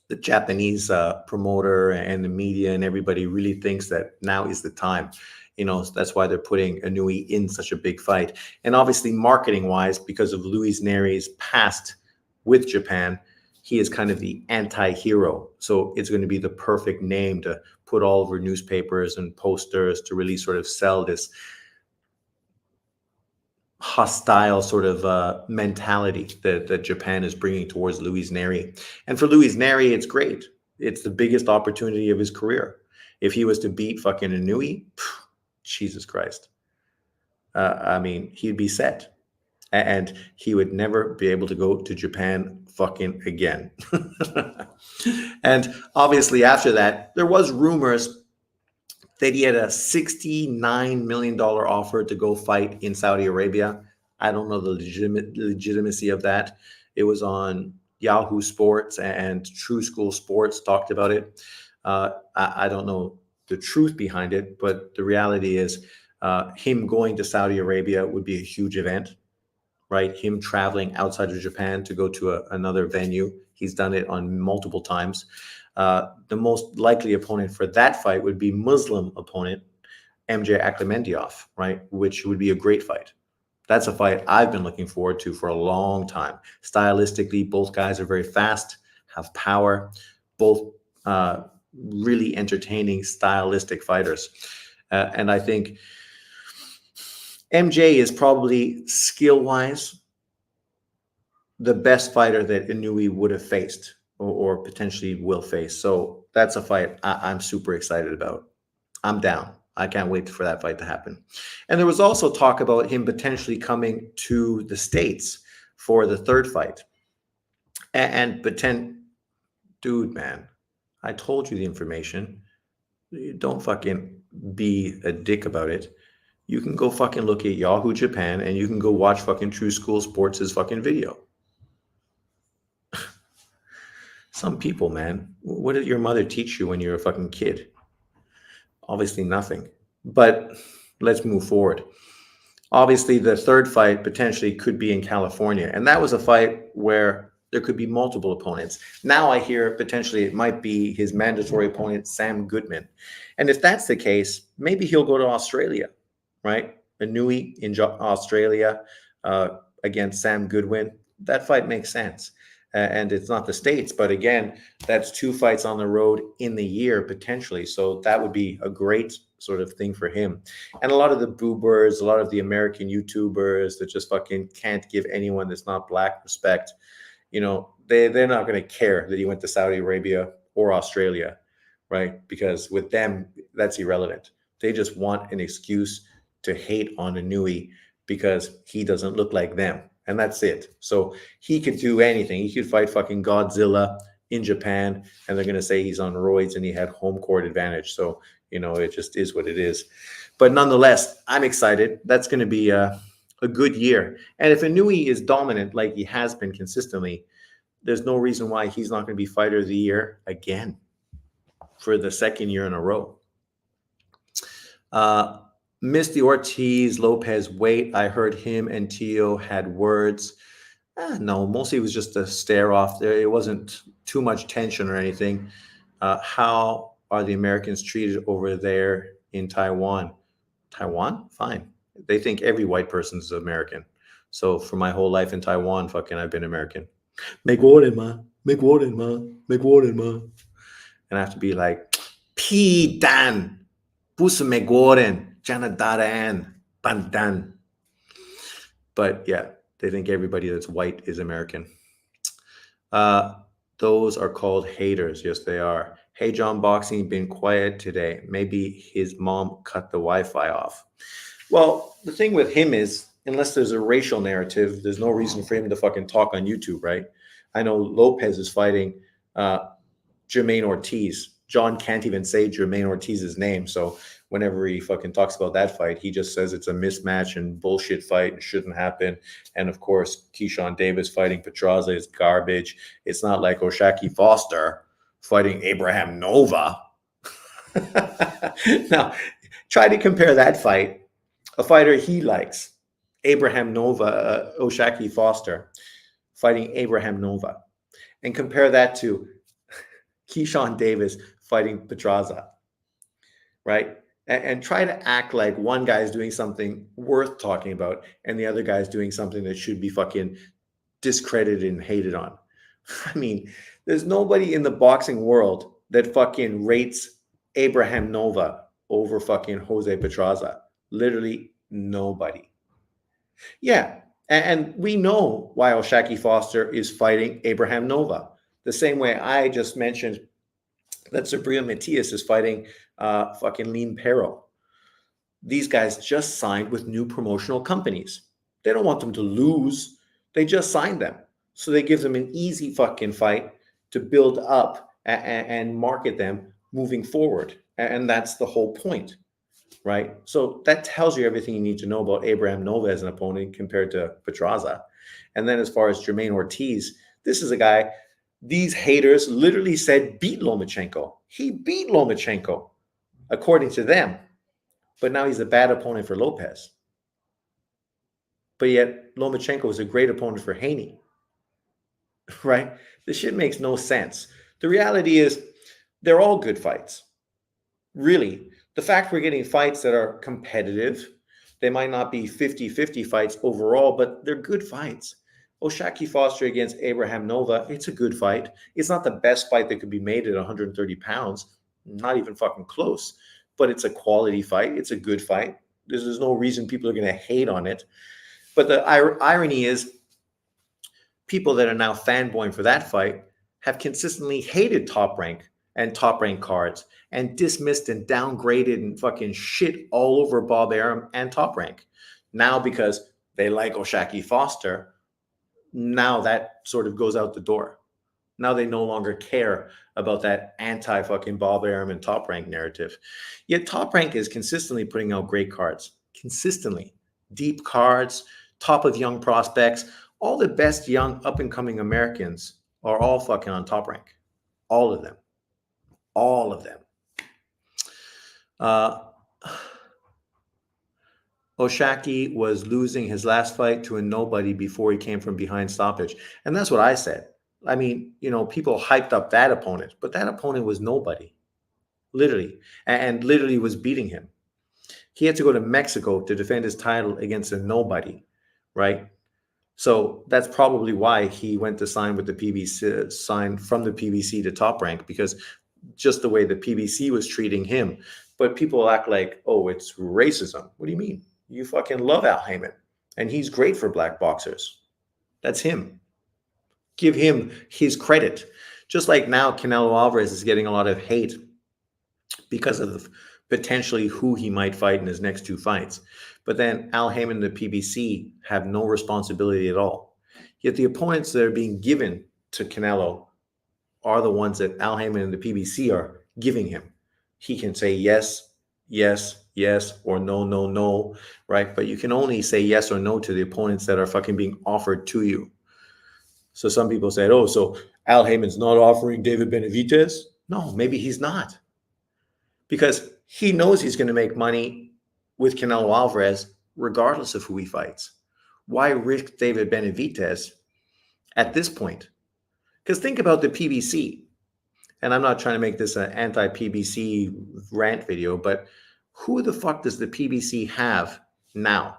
the Japanese promoter and the media and everybody really thinks that now is the time. That's why they're putting Inui in such a big fight. And obviously, marketing wise, because of Luis Neri's past with Japan, he is kind of the anti-hero. So it's going to be the perfect name to put all over newspapers and posters to really sort of sell this hostile sort of mentality that Japan is bringing towards Luis Neri. And for Luis Neri, it's great. It's the biggest opportunity of his career. If he was to beat fucking Inui, Jesus Christ. I mean, he'd be set. And he would never be able to go to Japan fucking again. And obviously after that, there was rumors that he had a $69 million offer to go fight in Saudi Arabia. I don't know the legitimacy of that. It was on Yahoo Sports, and True School Sports talked about it. I don't know the truth behind it, but the reality is him going to Saudi Arabia would be a huge event. right? Him traveling outside of Japan to go to another venue. He's done it on multiple times. The most likely opponent for that fight would be Muslim opponent MJ Akhmedov, right? Which would be a great fight. That's a fight I've been looking forward to for a long time. Stylistically, both guys are very fast, have power, both really entertaining, stylistic fighters. And I think MJ is probably skill-wise the best fighter that Inouye would have faced or potentially will face. So that's a fight I'm super excited about. I'm down. I can't wait for that fight to happen. And there was also talk about him potentially coming to the States for the third fight. And pretend, dude, man, I told you the information. Don't fucking be a dick about it. You can go fucking look at Yahoo Japan and you can go watch fucking True School Sports' fucking video. Some people, man, what did your mother teach you when you were a fucking kid? Obviously nothing. But let's move forward. Obviously, the third fight potentially could be in California. And that was a fight where there could be multiple opponents. Now I hear potentially it might be his mandatory opponent, Sam Goodman. And if that's the case, maybe he'll go to Australia, right? Inouye in Australia against Sam Goodwin. That fight makes sense. And it's not the States, but again, that's two fights on the road in the year potentially. So that would be a great sort of thing for him. And a lot of the boobers, a lot of the American YouTubers that just fucking can't give anyone that's not black respect, you know, they're not going to care that he went to Saudi Arabia or Australia, right? Because with them, that's irrelevant. They just want an excuse to hate on Inouye because he doesn't look like them. And that's it. So he could do anything. He could fight fucking Godzilla in Japan, and they're going to say he's on roids and he had home court advantage. So, you know, it just is what it is. But nonetheless, I'm excited. That's going to be a good year. And if Inouye is dominant like he has been consistently, there's no reason why he's not going to be fighter of the year again for the second year in a row. Misty Ortiz, Lopez, wait. I heard him and Teo had words. No, mostly it was just a stare off there. It wasn't too much tension or anything. How are the Americans treated over there in Taiwan? Taiwan? Fine. They think every white person is American. So for my whole life in Taiwan, fucking I've been American. Make water, ma. Make water, ma. Make water, ma. And I have to be like, P Dan. Pusa Megoren. Janadaran. Bandan. But yeah, they think everybody that's white is American. Those are called haters. Yes, they are. Hey, John Boxing, been quiet today. Maybe his mom cut the Wi-Fi off. Well, the thing with him is, unless there's a racial narrative, there's no reason for him to fucking talk on YouTube, right? I know Lopez is fighting Jermaine Ortiz. John can't even say Jermaine Ortiz's name. So whenever he fucking talks about that fight, he just says it's a mismatch and bullshit fight and shouldn't happen. And of course, Keyshawn Davis fighting Petraza is garbage. It's not like Oshaki Foster fighting Abraham Nova. Now, try to compare that fight, a fighter he likes, Abraham Nova, Oshaki Foster fighting Abraham Nova, and compare that to Keyshawn Davis fighting Petraza, right? And try to act like one guy is doing something worth talking about and the other guy is doing something that should be fucking discredited and hated on. I mean, there's nobody in the boxing world that fucking rates Abraham Nova over fucking Jose Petraza. Literally nobody. Yeah, and we know why Oshaki Foster is fighting Abraham Nova. The same way I just mentioned that Sabrina Matias is fighting fucking Lean Perro. These guys just signed with new promotional companies. They don't want them to lose. They just signed them. So they give them an easy fucking fight to build up and market them moving forward. And that's the whole point, right? So that tells you everything you need to know about Abraham Nova as an opponent compared to Petraza. And then as far as Jermaine Ortiz, this is a guy, these haters literally said beat Lomachenko. He beat Lomachenko, according to them. But now he's a bad opponent for Lopez. but yet Lomachenko is a great opponent for Haney, right? This shit makes no sense. The reality is they're all good fights. Really, the fact we're getting fights that are competitive, they might not be 50-50 fights overall, but they're good fights. Oshaki Foster against Abraham Nova, it's a good fight. It's not the best fight that could be made at 130 pounds, not even fucking close, but it's a quality fight. It's a good fight. There's no reason people are going to hate on it. But the irony is, people that are now fanboying for that fight have consistently hated Top Rank and Top Rank cards and dismissed and downgraded and fucking shit all over Bob Arum and Top Rank. Now, because they like Oshaki Foster, now that sort of goes out the door. Now they no longer care about that anti-fucking Bob Arum and Top Rank narrative. Yet Top Rank is consistently putting out great cards. Consistently. Deep cards, top of young prospects. All the best young up-and-coming Americans are all fucking on Top Rank. All of them. All of them. Oshaki was losing his last fight to a nobody before he came from behind stoppage. And that's what I said. I mean, people hyped up that opponent, but that opponent was nobody, literally, and literally was beating him. He had to go to Mexico to defend his title against a nobody, right? So that's probably why he went to sign with the PBC, sign from the PBC to Top Rank, because just the way the PBC was treating him. But people act like, oh, it's racism. What do you mean? You fucking love Al Heyman, and he's great for black boxers. That's him. Give him his credit. Just like now, Canelo Alvarez is getting a lot of hate because of potentially who he might fight in his next two fights. But then Al Heyman and the PBC have no responsibility at all. Yet the opponents that are being given to Canelo are the ones that Al Heyman and the PBC are giving him. He can say yes, yes, yes, or no, no, no, right? But you can only say yes or no to the opponents that are fucking being offered to you. So some people said, oh, so Al Heyman's not offering David Benavidez? No, maybe he's not. Because he knows he's going to make money with Canelo Alvarez regardless of who he fights. Why risk David Benavidez at this point? Because think about the PBC. And I'm not trying to make this an anti-PBC rant video, but who the fuck does the PBC have now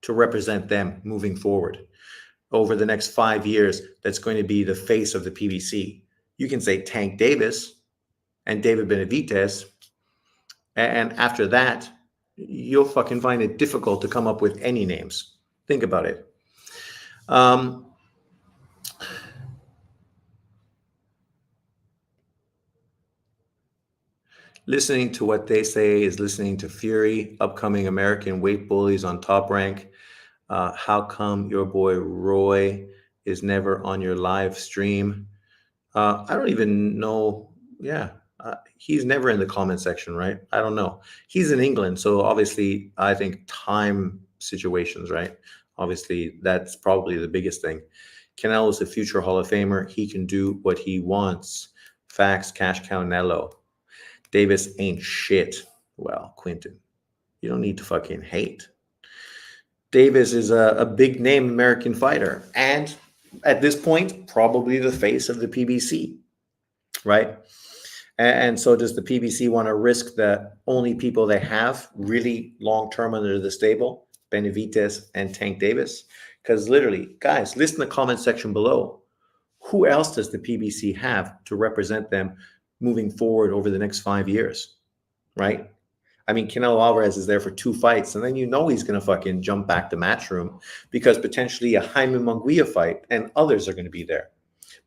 to represent them moving forward? Over the next 5 years, that's going to be the face of the PBC. You can say Tank Davis and David Benavidez, and after that, you'll fucking find it difficult to come up with any names. Think about it. Listening to what they say is listening to Fury, upcoming American weight bullies on Top Rank. How come your boy Roy is never on your live stream? I don't even know. Yeah, he's never in the comment section, right? I don't know. He's in England, so obviously I think time situations, right? Obviously that's probably the biggest thing. Canelo's a future Hall of Famer. He can do what he wants. Facts, cash cow Nello. Davis ain't shit. Well, Quinton, you don't need to fucking hate. Davis is a big name American fighter, and at this point, probably the face of the PBC, right? And so does the PBC want to risk the only people they have really long-term under the stable, Benavidez and Tank Davis? Because literally, guys, list in the comment section below. Who else does the PBC have to represent them moving forward over the next 5 years, right? I mean, Canelo Alvarez is there for 2 fights, and then he's going to fucking jump back to Matchroom because potentially a Jaime Munguia fight and others are going to be there.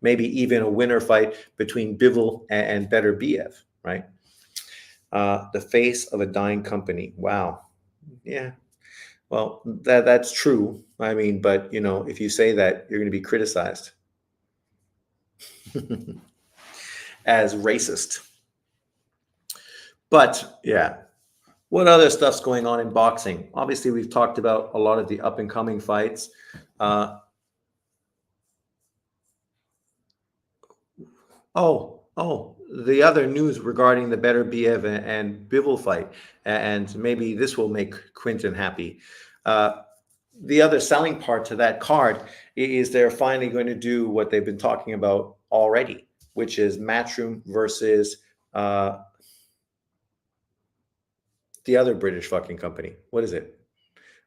Maybe even a winner fight between Bivol and Better BF, right? The face of a dying company. Wow. Yeah. Well, that's true. I mean, but, if you say that, you're going to be criticized as racist. But, yeah. What other stuff's going on in boxing? Obviously, we've talked about a lot of the up-and-coming fights. The other news regarding the Better Biev and Bivol fight, and maybe this will make Quinton happy. the other selling part to that card is they're finally going to do what they've been talking about already, which is Matchroom versus uh, the other British fucking company. What is it?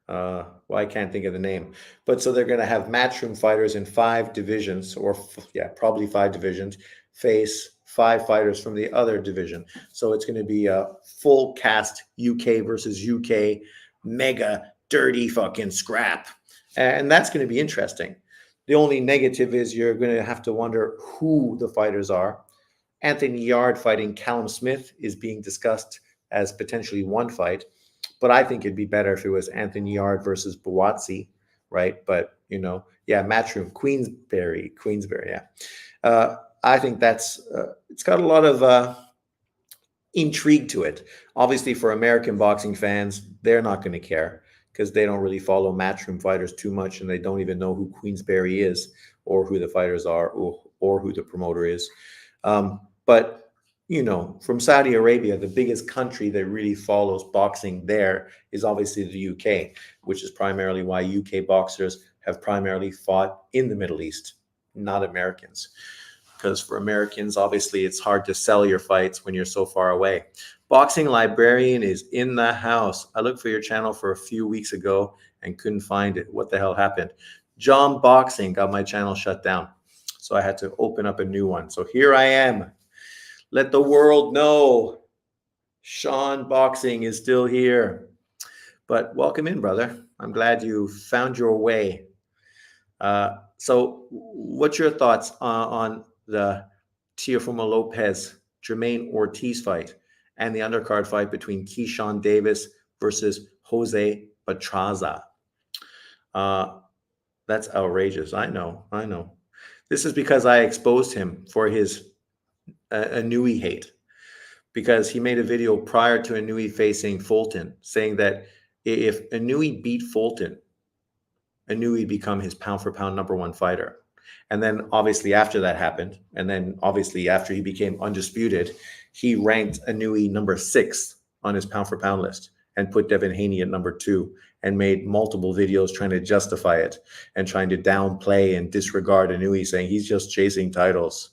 Well, I can't think of the name, but so they're going to have matchroom fighters in five divisions, or yeah, probably five divisions, face five fighters from the other division. So it's going to be a full cast UK versus UK mega dirty fucking scrap, and that's going to be interesting. The only negative is you're going to have to wonder who the fighters are. Anthony Yard fighting Callum Smith is being discussed as potentially one fight, but I think it'd be better if it was Anthony Yard versus Buatsi, right? But yeah, Matchroom, Queensberry, yeah. I think that's it's got a lot of intrigue to it. Obviously, for American boxing fans, they're not going to care because they don't really follow Matchroom fighters too much, and they don't even know who Queensberry is, or who the fighters are, or who the promoter is. But from Saudi Arabia, the biggest country that really follows boxing there is obviously the UK, which is primarily why UK boxers have primarily fought in the Middle East, not Americans. Because for Americans, obviously, it's hard to sell your fights when you're so far away. Boxing Librarian is in the house. I looked for your channel for a few weeks ago and couldn't find it. What the hell happened? John Boxing got my channel shut down, so I had to open up a new one. So here I am. Let the world know Sean Boxing is still here. But welcome in, brother. I'm glad you found your way. So what's your thoughts on the Teofirmo Lopez, Jermaine Ortiz fight and the undercard fight between Keyshawn Davis versus Jose Petraza? That's outrageous. I know. This is because I exposed him for his Anui hate, because he made a video prior to Anui facing Fulton saying that if Anui beat Fulton, Anui become his pound for pound number one fighter. And then obviously after that happened, and then obviously after he became undisputed, he ranked Anui number 6 on his pound for pound list and put Devin Haney at number 2 and made multiple videos trying to justify it and trying to downplay and disregard Anui, saying he's just chasing titles,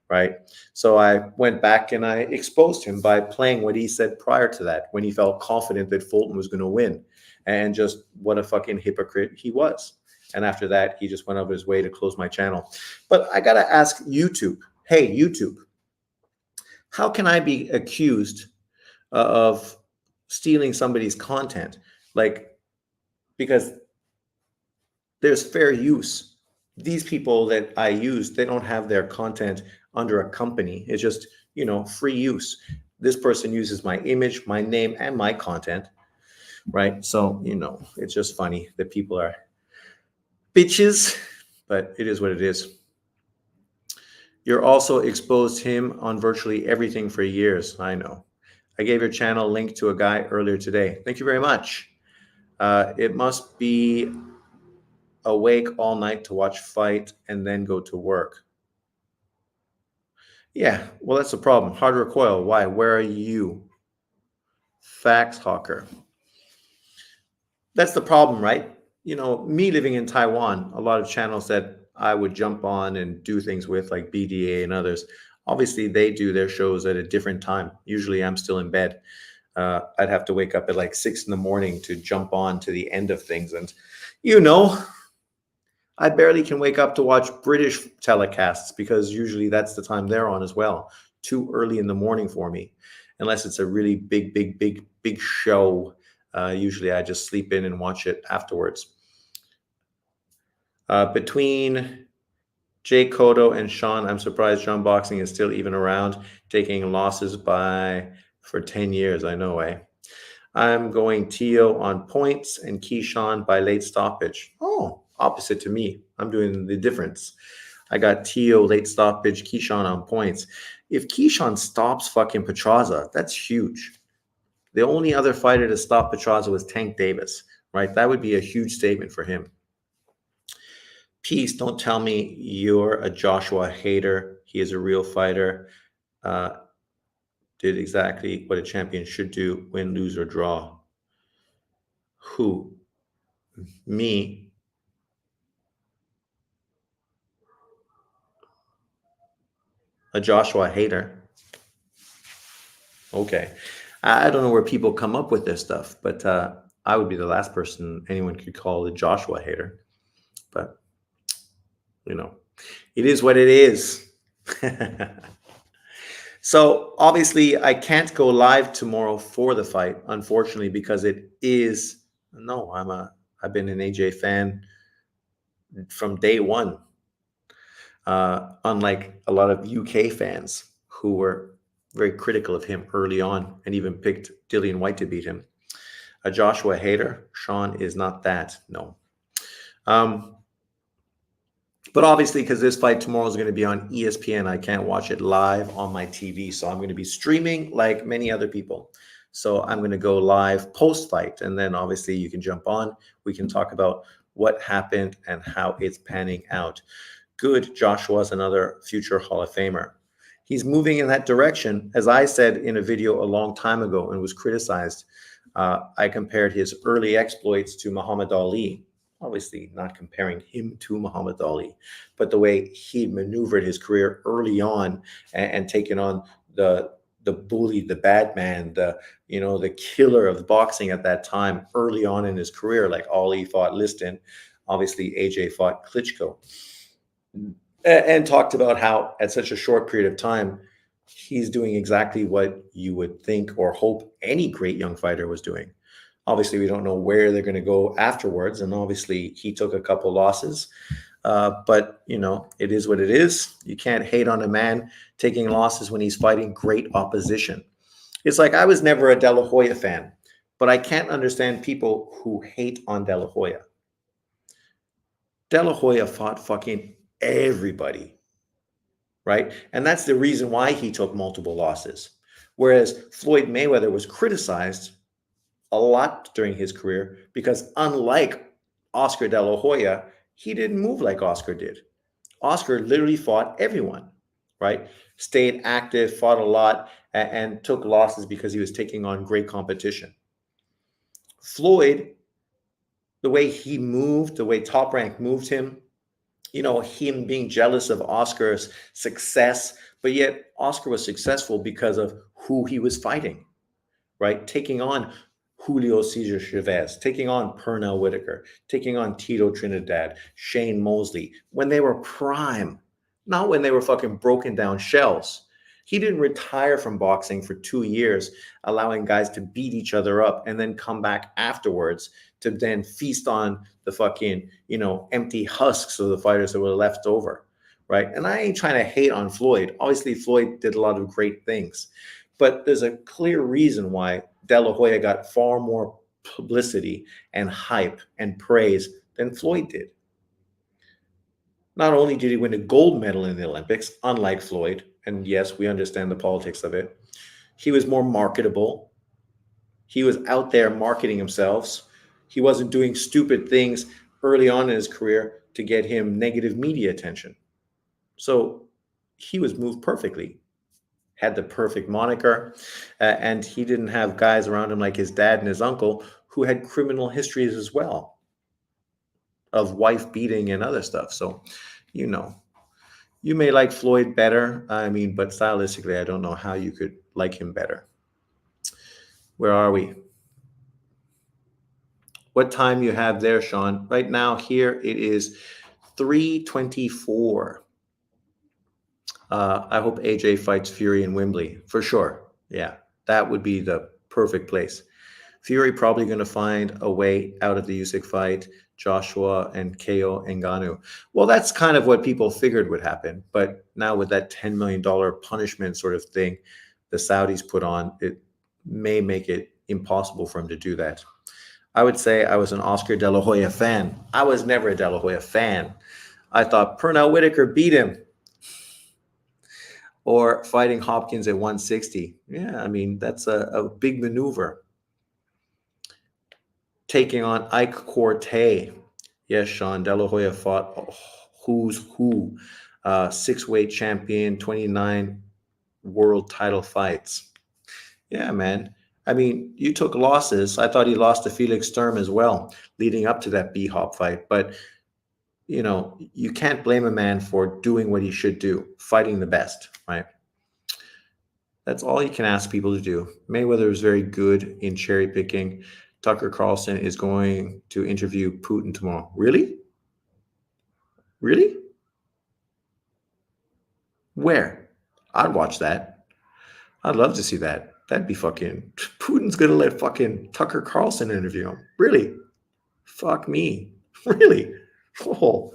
right? So I went back and I exposed him by playing what he said prior to that, when he felt confident that Fulton was going to win, and just what a fucking hypocrite he was. And after that, he just went out of his way to close my channel. But I got to ask YouTube, hey, YouTube, how can I be accused of stealing somebody's content? Like, because there's fair use. These people that I use, they don't have their content under a company. It's just, free use. This person uses my image, my name, and my content, right? So, it's just funny that people are bitches, but it is what it is. You're also exposed him on virtually everything for years. I know. I gave your channel link to a guy earlier today. Thank you very much. It must be awake all night to watch fight and then go to work. Yeah, well, that's the problem. Hard recoil. Why? Where are you? Facts Hawker. That's the problem, right? Me living in Taiwan, a lot of channels that I would jump on and do things with, like BDA and others, obviously they do their shows at a different time. Usually I'm still in bed. I'd have to wake up at like 6 in the morning to jump on to the end of things. And, I barely can wake up to watch British telecasts, because usually that's the time they're on as well. Too early in the morning for me, unless it's a really big show. Usually I just sleep in and watch it afterwards. Between Jay Cotto and Sean, I'm surprised John Boxing is still even around, taking losses for 10 years. I know, eh? I'm going Teo on points and Keyshawn by late stoppage. Oh, opposite to me. I'm doing the difference. I got Teo late stoppage, Keyshawn on points. If Keyshawn stops fucking Petraza, that's huge. The only other fighter to stop Petraza was Tank Davis, right? That would be a huge statement for him. Peace, don't tell me you're a Joshua hater. He is a real fighter. Did exactly what a champion should do: win, lose, or draw. Who? Me, a Joshua hater. Okay. I don't know where people come up with this stuff, but I would be the last person anyone could call a Joshua hater. But, you know, it is what it is. So obviously, I can't go live tomorrow for the fight, unfortunately, because it is no. I've been an AJ fan from day one. Unlike a lot of UK fans who were very critical of him early on and even picked Dillian White to beat him. A Joshua hater, Sean is not that. No. Um, but obviously, because this fight tomorrow is going to be on ESPN, I can't watch it live on my TV. So I'm going to be streaming like many other people. So I'm going to go live post fight. And then obviously you can jump on. We can talk about what happened and how it's panning out. Good. Joshua's another future Hall of Famer. He's moving in that direction. As I said in a video a long time ago and was criticized, I compared his early exploits to Muhammad Ali. Obviously, not comparing him to Muhammad Ali, but the way he maneuvered his career early on and taken on the bully, the bad man, the killer of boxing at that time, early on in his career. Like Ali fought Liston, obviously AJ fought Klitschko, and talked about how at such a short period of time he's doing exactly what you would think or hope any great young fighter was doing. Obviously, we don't know where they're going to go afterwards, and obviously he took a couple losses. But it is what it is. You can't hate on a man taking losses when he's fighting great opposition. It's like I was never a De La Hoya fan, but I can't understand people who hate on De La Hoya. De La Hoya fought fucking everybody, right? And that's the reason why he took multiple losses. Whereas Floyd Mayweather was criticized a lot during his career because, unlike Oscar De La Hoya, he didn't move like Oscar did. Oscar literally fought everyone, right? Stayed active, fought a lot, and took losses because he was taking on great competition. Floyd, the way he moved, the way Top Rank moved him, him being jealous of Oscar's success, but yet Oscar was successful because of who he was fighting, right? Taking on Julio Cesar Chavez, taking on Pernell Whitaker, taking on Tito Trinidad, Shane Mosley, when they were prime, not when they were fucking broken down shells. He didn't retire from boxing for 2 years, allowing guys to beat each other up and then come back afterwards to then feast on the fucking, empty husks of the fighters that were left over, right? And I ain't trying to hate on Floyd. Obviously, Floyd did a lot of great things, but there's a clear reason why De La Hoya got far more publicity and hype and praise than Floyd did. Not only did he win a gold medal in the Olympics, unlike Floyd, and yes, we understand the politics of it, he was more marketable. He was out there marketing himself. He wasn't doing stupid things early on in his career to get him negative media attention. So he was moved perfectly, had the perfect moniker, and he didn't have guys around him like his dad and his uncle who had criminal histories as well of wife beating and other stuff. So, you know, you may like Floyd better. I mean, but stylistically, I don't know how you could like him better. Where are we? What time you have there, Sean? Right now, here it is 3:24. I hope AJ fights Fury in Wembley for sure. Yeah, that would be the perfect place. Fury probably going to find a way out of the Usyk fight. Joshua and KO Ngannou. Well, that's kind of what people figured would happen. But now with that $10 million punishment sort of thing the Saudis put on, it may make it impossible for him to do that. I would say I was an Oscar De La Hoya fan. I was never a De La Hoya fan. I thought Pernell Whitaker beat him, or fighting Hopkins at 160. Yeah, I mean, that's a big maneuver. Taking on Ike Quartey. Yes, Sean, De La Hoya fought who's who. Six-weight champion, 29 world title fights. Yeah, man. I mean, you took losses. I thought he lost to Felix Sturm as well, leading up to that B Hop fight. But you can't blame a man for doing what he should do, fighting the best, right? That's all you can ask people to do. Mayweather is very good in cherry picking. Tucker Carlson is going to interview Putin tomorrow. Really? Really? Where? I'd watch that. I'd love to see that. That'd be fucking. Putin's gonna let fucking Tucker Carlson interview him. Really? Fuck me. Really? Oh,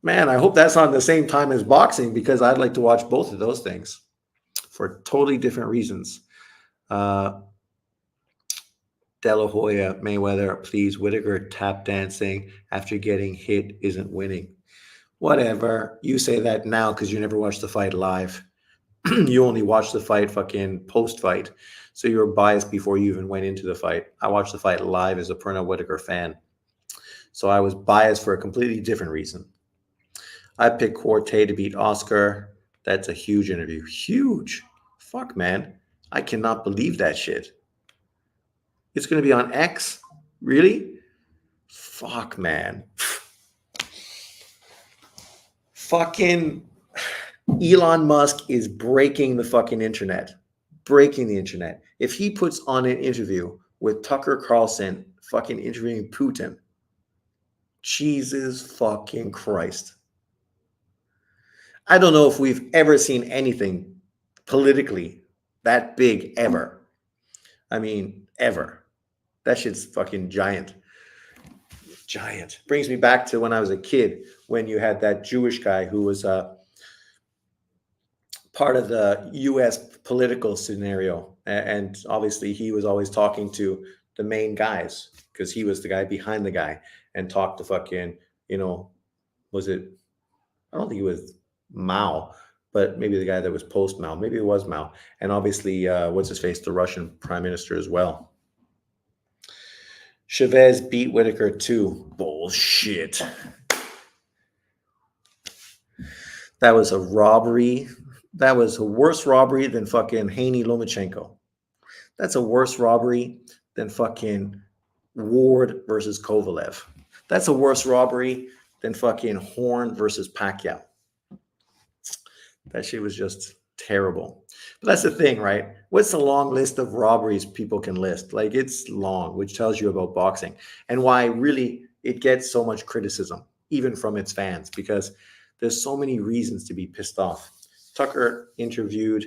man, I hope that's not the same time as boxing because I'd like to watch both of those things for totally different reasons. Uh, De La Hoya, Mayweather, please, Whitaker tap dancing after getting hit isn't winning. Whatever. You say that now because you never watched the fight live. You only watched the fight fucking post fight. So you were biased before you even went into the fight. I watched the fight live as a Pernell Whitaker fan. So I was biased for a completely different reason. I picked Quartet to beat Oscar. That's a huge interview. Huge. Fuck, man. I cannot believe that shit. It's going to be on X? Really? Fuck, man. Fucking Elon Musk is breaking the fucking internet. Breaking the internet. If he puts on an interview with Tucker Carlson fucking interviewing Putin, Jesus fucking Christ. I don't know if we've ever seen anything politically that big ever. I mean, ever. That shit's fucking giant. Giant. Brings me back to when I was a kid, when you had that Jewish guy who was part of the US political scenario. And obviously he was always talking to the main guys because he was the guy behind the guy and talked to fucking, was it, I don't think it was Mao, but maybe the guy that was post Mao. Maybe it was Mao. And obviously, what's his face, the Russian prime minister as well. Chavez beat Whitaker too. Bullshit. That was a robbery. That was a worse robbery than fucking Haney Lomachenko. That's a worse robbery than fucking Ward versus Kovalev. That's a worse robbery than fucking Horn versus Pacquiao. That shit was just terrible. But that's the thing, right? What's the long list of robberies people can list? Like, it's long, which tells you about boxing and why really it gets so much criticism, even from its fans, because there's so many reasons to be pissed off. Tucker interviewed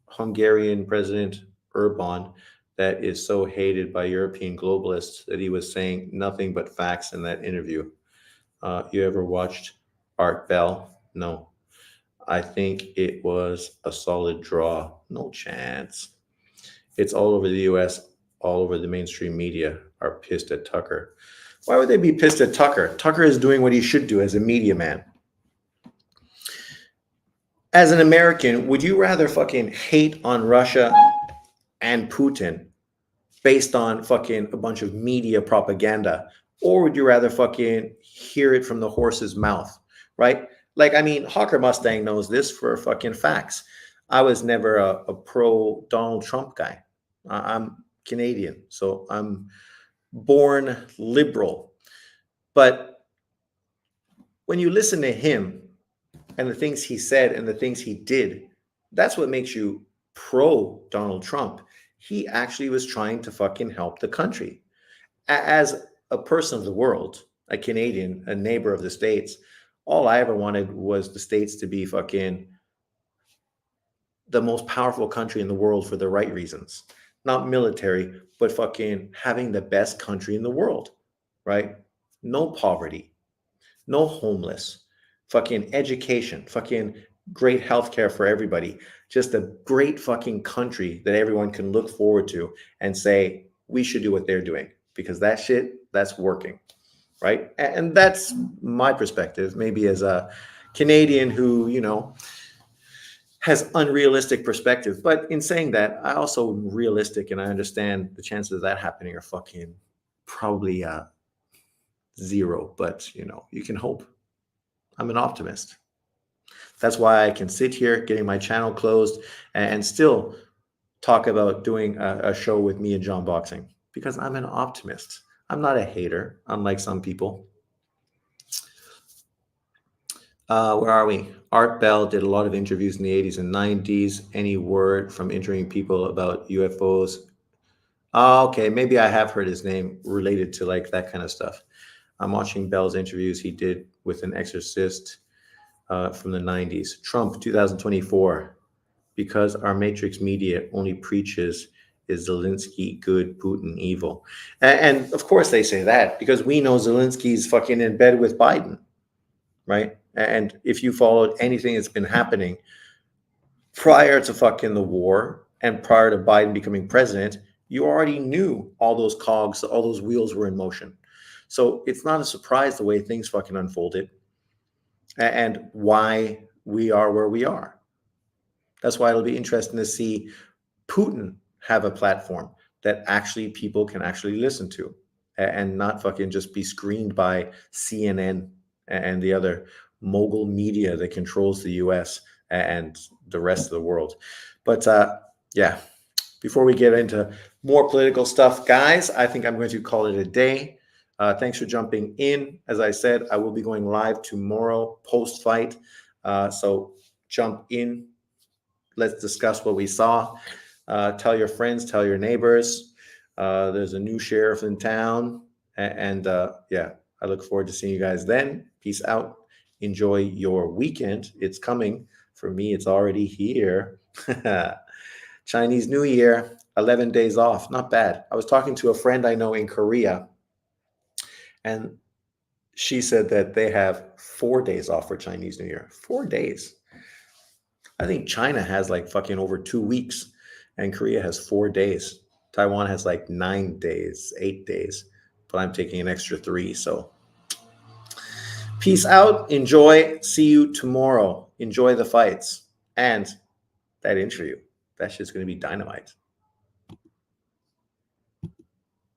Hungarian President Orban that is so hated by European globalists that he was saying nothing but facts in that interview. You ever watched Art Bell? No. I think it was a solid draw. No chance. It's all over the US, all over the mainstream media are pissed at Tucker. Why would they be pissed at Tucker? Tucker is doing what he should do as a media man. As an American, would you rather fucking hate on Russia and Putin based on fucking a bunch of media propaganda? Or would you rather fucking hear it from the horse's mouth, right? Like, I mean, Hawker Mustang knows this for fucking facts. I was never a pro Donald Trump guy. I'm Canadian, so I'm born liberal. But when you listen to him and the things he said and the things he did, that's what makes you pro Donald Trump. He actually was trying to fucking help the country. As a person of the world, a Canadian, a neighbor of the States, all I ever wanted was the States to be fucking the most powerful country in the world for the right reasons. Not military, but fucking having the best country in the world, right? No poverty, no homeless, fucking education, fucking great healthcare for everybody. Just a great fucking country that everyone can look forward to and say, we should do what they're doing because that shit, that's working. Right. And that's my perspective, maybe as a Canadian who, has unrealistic perspective. But in saying that, I also am realistic and I understand the chances of that happening are fucking probably zero. But, you can hope. I'm an optimist. That's why I can sit here getting my channel closed and still talk about doing a show with me and John Boxing because I'm an optimist. I'm not a hater, unlike some people. Where are we? Art Bell did a lot of interviews in the 80s and 90s. Any word from interviewing people about UFOs? Oh, okay, maybe I have heard his name related to like that kind of stuff. I'm watching Bell's interviews he did with an exorcist from the 90s. Trump 2024, because our matrix media only preaches is Zelensky good, Putin evil. And of course they say that because we know Zelensky's fucking in bed with Biden, right? And if you followed anything that's been happening prior to fucking the war and prior to Biden becoming president, you already knew all those cogs, all those wheels were in motion. So it's not a surprise the way things fucking unfolded and why we are where we are. That's why it'll be interesting to see Putin have a platform that actually people can actually listen to and not fucking just be screened by CNN and the other mogul media that controls the US and the rest of the world. But yeah, before we get into more political stuff, guys, I think I'm going to call it a day. Thanks for jumping in. As I said, I will be going live tomorrow post fight. So jump in. Let's discuss what we saw. Tell your friends, tell your neighbors. There's a new sheriff in town. And yeah, I look forward to seeing you guys then. Peace out. Enjoy your weekend. It's coming. For me, it's already here. Chinese New Year, 11 days off. Not bad. I was talking to a friend I know in Korea, and she said that they have 4 days off for Chinese New Year. 4 days. I think China has like fucking over 2 weeks, and Korea has 4 days. Taiwan has like 9 days, 8 days, but I'm taking an extra 3. So peace out. Enjoy. See you tomorrow. Enjoy the fights and that interview. That shit's going to be dynamite.